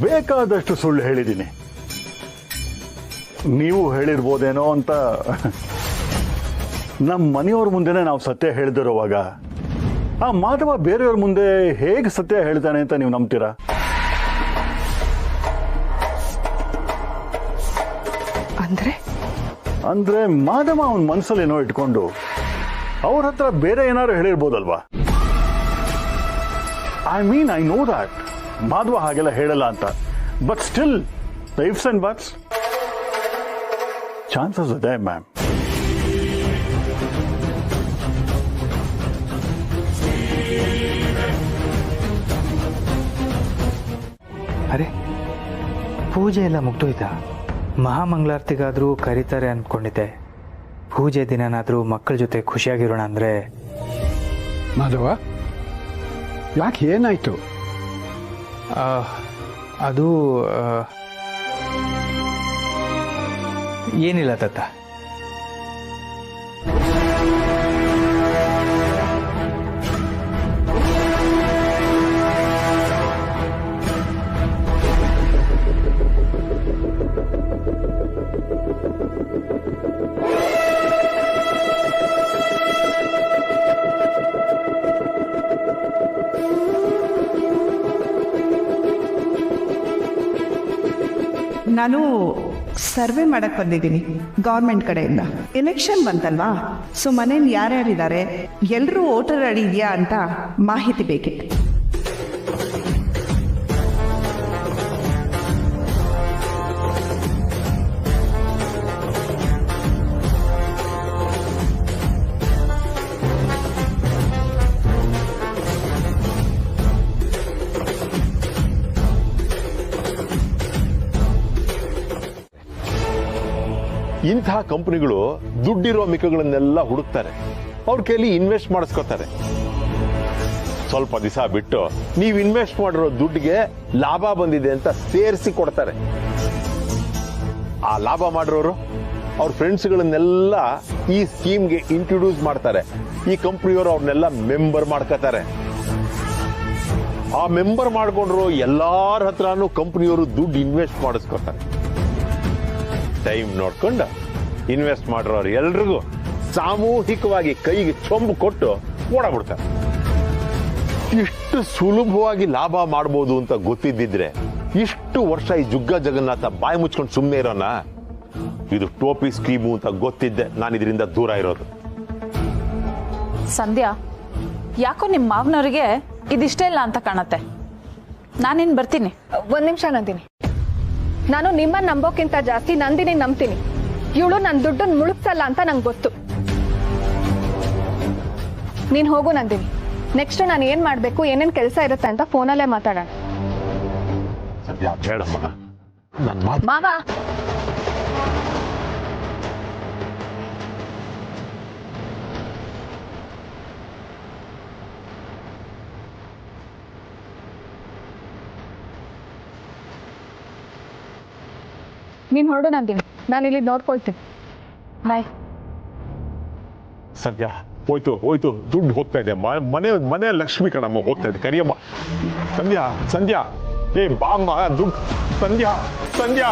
ಬೇಕಾದಷ್ಟು ಸುಳ್ಳು ಹೇಳಿದ್ದೀನಿ. ನೀವು ಹೇಳಿರ್ಬೋದೇನೋ ಅಂತ. ನಮ್ಮ ಮನೆಯವ್ರ ಮುಂದೆನೇ ನಾವು ಸತ್ಯ ಹೇಳ್ದಿರೋವಾಗ ಆ ಮಾಧವ ಬೇರೆಯವ್ರ ಮುಂದೆ ಹೇಗೆ ಸತ್ಯ ಹೇಳ್ತಾನೆ ಅಂತ ನೀವು ನಂಬ್ತೀರಾ? ಅಂದ್ರೆ ಮಾಧವ ಅವನ ಮನಸ್ಸಲ್ಲಿ ಏನೋ ಇಟ್ಕೊಂಡು ಅವ್ರ ಹತ್ರ ಬೇರೆ ಏನಾದ್ರು ಹೇಳಿರ್ಬೋದಲ್ವಾ? ಐ ನೋ ದ್ಯಾಟ್ ಮಾಧವ ಹಾಗೆಲ್ಲ ಹೇಳಲ್ಲ ಅಂತ. But still the ಇಫ್ಸ್ and buds chances ಇದೆ ಮ್ಯಾಮ್. ಅರೆ, ಪೂಜೆ ಎಲ್ಲ ಮುಗ್ದೋಯ್ತಾ? ಮಹಾಮಂಗಳಾರತಿಗಾದರೂ ಕರೀತಾರೆ ಅಂದ್ಕೊಂಡಿದ್ದೆ. ಪೂಜೆ ದಿನನಾದರೂ ಮಕ್ಕಳ ಜೊತೆ ಖುಷಿಯಾಗಿರೋಣ ಅಂದರೆ. ಮಾಧವ, ಯಾಕೆ ಏನಾಯ್ತು? ಅದು ಏನಿಲ್ಲ ತಾತ. ನಾನು ಸರ್ವೆ ಮಾಡಕ್ ಬಂದಿದ್ದೀನಿ ಗೌರ್ಮೆಂಟ್ ಕಡೆಯಿಂದ. ಎಲೆಕ್ಷನ್ ಬಂತಲ್ವಾ, ಸೊ ಮನೇಲಿ ಯಾರ್ಯಾರಿದ್ದಾರೆ, ಎಲ್ಲರೂ ವೋಟರ್ ಐಡಿ ಇದೆಯಾ ಅಂತ ಮಾಹಿತಿ ಬೇಕಿತ್ತು. ಇಂತಹ ಕಂಪನಿಗಳು ದುಡ್ಡಿರೋ ಮಿಕ್ಕಗಳನ್ನೆಲ್ಲ ಹುಡುಕ್ತಾರೆ, ಅವ್ರ ಕೈಲಿ ಇನ್ವೆಸ್ಟ್ ಮಾಡಿಸ್ಕೋತಾರೆ. ಸ್ವಲ್ಪ ದಿವಸ ಬಿಟ್ಟು ನೀವು ಇನ್ವೆಸ್ಟ್ ಮಾಡಿರೋ ದುಡ್ಡಿಗೆ ಲಾಭ ಬಂದಿದೆ ಅಂತ ಸೇರಿಸಿ ಕೊಡ್ತಾರೆ. ಆ ಲಾಭ ಮಾಡಿರೋರು ಅವ್ರ ಫ್ರೆಂಡ್ಸ್ಗಳನ್ನೆಲ್ಲ ಈ ಸ್ಕೀಮ್ಗೆ ಇಂಟ್ರೊಡ್ಯೂಸ್ ಮಾಡ್ತಾರೆ. ಈ ಕಂಪನಿಯವರು ಅವ್ರನ್ನೆಲ್ಲ ಮೆಂಬರ್ ಮಾಡ್ಕೋತಾರೆ. ಆ ಮೆಂಬರ್ ಮಾಡ್ಕೊಂಡ್ರು ಎಲ್ಲಾರ ಹತ್ರನೂ ಕಂಪನಿಯವರು ದುಡ್ಡು ಇನ್ವೆಸ್ಟ್ ಮಾಡಿಸ್ಕೋತಾರೆ. ಟೈಮ್ ನೋಡ್ಕೊಂಡು ಇನ್ವೆಸ್ಟ್ ಮಾಡಿರೋರು ಎಲ್ರಿಗೂ ಸಾಮೂಹಿಕವಾಗಿ ಕೈಗೆ ಚೊಂಬು ಕೊಟ್ಟು ಓಡಾಬಿಡ್ತಾರೆ. ಇಷ್ಟು ಸುಲಭವಾಗಿ ಲಾಭ ಮಾಡ್ಬೋದು ಅಂತ ಗೊತ್ತಿದ್ದಿದ್ರೆ ಇಷ್ಟು ವರ್ಷ ಈ ಜುಗ್ಗ ಜಗನ್ನಾಥ ಬಾಯಿ ಮುಚ್ಕೊಂಡು ಸುಮ್ಮನೆ ಇರೋಣ. ಇದು ಟೋಪಿ ಸ್ಕೀಮು ಅಂತ ಗೊತ್ತಿದ್ದೆ ನಾನು ಇದರಿಂದ ದೂರ ಇರೋದು. ಸಂಧ್ಯಾ, ಯಾಕೋ ನಿಮ್ಮ ಮಾವನವರಿಗೆ ಇದಿಷ್ಟೇ ಇಲ್ಲ ಅಂತ ಕಾಣತ್ತೆ. ನಾನಿನ್ ಬರ್ತೀನಿ. ಒಂದ್ ನಿಮಿಷ ನಂದಿನಿ, ನಾನು ನಿಮ್ಮನ್ನ ನಂಬೋಕ್ಕಿಂತ ಜಾಸ್ತಿ ನಂದಿನಿ ನಂಬ್ತೀನಿ. ಇವಳು ನನ್ನ ದುಡ್ಡನ್ನು ಮುಳುಗ್ಸಲ್ಲ ಅಂತ ನಂಗೆ ಗೊತ್ತು. ನೀನ್ ಹೋಗು ನಂದಿನಿ. ನೆಕ್ಸ್ಟ್ ನಾನು ಏನ್ ಮಾಡ್ಬೇಕು, ಏನೇನ್ ಕೆಲಸ ಇರುತ್ತೆ ಅಂತ ಫೋನಲ್ಲೇ ಮಾತಾಡೋಣ. ಬೇಡಮ್ಮ, ಮಾವ, ನೀನ್ ಹೊರಡು ನಂದಿನಿ, ನಾನು ಇಲ್ಲಿ ನೋಡ್ಕೊಳ್ತೀನಿ. ಬಾಯ್. ಸದ್ಯ ಹೋಯ್ತು ದುಡ್ಡು ಹೋಗ್ತಾ ಇದೆ. ಮನೆ ಲಕ್ಷ್ಮಿ ಕಣಮ್ಮ ಹೋಗ್ತಾ ಇದೆ. ಕರಿಯಮ್ಮ. ಸಂಧ್ಯಾ ಏ ಬಾಮ್ಮ, ದುಡ್ಡು. ಸಂಧ್ಯಾ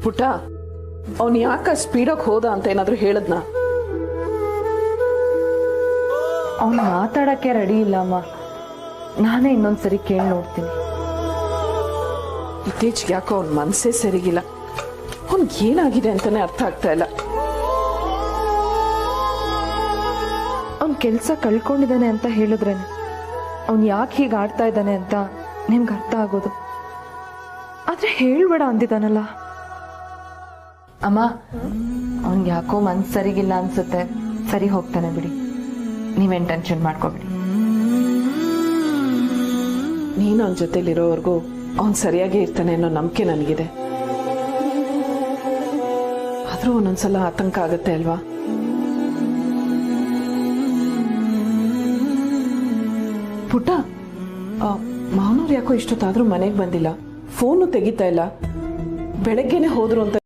ಪುಟ್ಟ, ಅವನು ಯಾಕೆ ಸ್ಪೀಡಾಗಿ ಹೋದ ಅಂತ ಏನಾದರೂ ಹೇಳದ್ನ? ಅವನು ಮಾತಾಡಕ್ಕೆ ರೆಡಿ ಇಲ್ಲ ಅಮ್ಮ. ನಾನೇ ಇನ್ನೊಂದ್ಸರಿ ಕೇಳಿ ನೋಡ್ತೀನಿ. ಇತ್ತೀಚೆಗೆ ಯಾಕೋ ಅವ್ನ ಮನಸ್ಸೇ ಸರಿಗಿಲ್ಲ. ಅವ್ನಿಗೆ ಏನಾಗಿದೆ ಅಂತಾನೆ ಅರ್ಥ ಆಗ್ತಾ ಇಲ್ಲ. ಅವ್ನ ಕೆಲಸ ಕಳ್ಕೊಂಡಿದ್ದಾನೆ ಅಂತ ಹೇಳಿದ್ರೇನೆ. ಅವ್ನು ಯಾಕೆ ಹೀಗೆ ಆಡ್ತಾ ಇದ್ದಾನೆ ಅಂತ ನಿಮ್ಗೆ ಅರ್ಥ ಆಗೋದು. ಆದ್ರೆ ಹೇಳ್ಬೇಡ ಅಂದಿದ್ದಾನಲ್ಲ. ಅಮ್ಮ, ಅವ್ನಿಗೆ ಯಾಕೋ ಮನ್ಸು ಸರಿಗಿಲ್ಲ ಅನ್ಸುತ್ತೆ. ಸರಿ ಹೋಗ್ತಾನೆ ಬಿಡಿ, ನೀವೇನ್ ಟೆನ್ಷನ್ ಮಾಡ್ಕೊಬಿಡಿ. ನೀನು ಅವನ ಜೊತೆಲಿರೋವರೆಗೂ ಅವನು ಸರಿಯಾಗಿ ಇರ್ತಾನೆ ಅನ್ನೋ ನಂಬಿಕೆ ನನಗಿದೆ. ಆದ್ರೂ ಒಂದೊಂದ್ಸಲ ಆತಂಕ ಆಗುತ್ತೆ ಅಲ್ವಾ? ಪುಟ್ಟ, ಮಾವನವ್ರು ಯಾಕೋ ಇಷ್ಟೊತ್ತಾದ್ರೂ ಮನೆಗೆ ಬಂದಿಲ್ಲ, ಫೋನು ತೆಗಿತಾ ಇಲ್ಲ. ಬೆಳಗ್ಗೆನೆ ಹೋದ್ರು ಅಂತ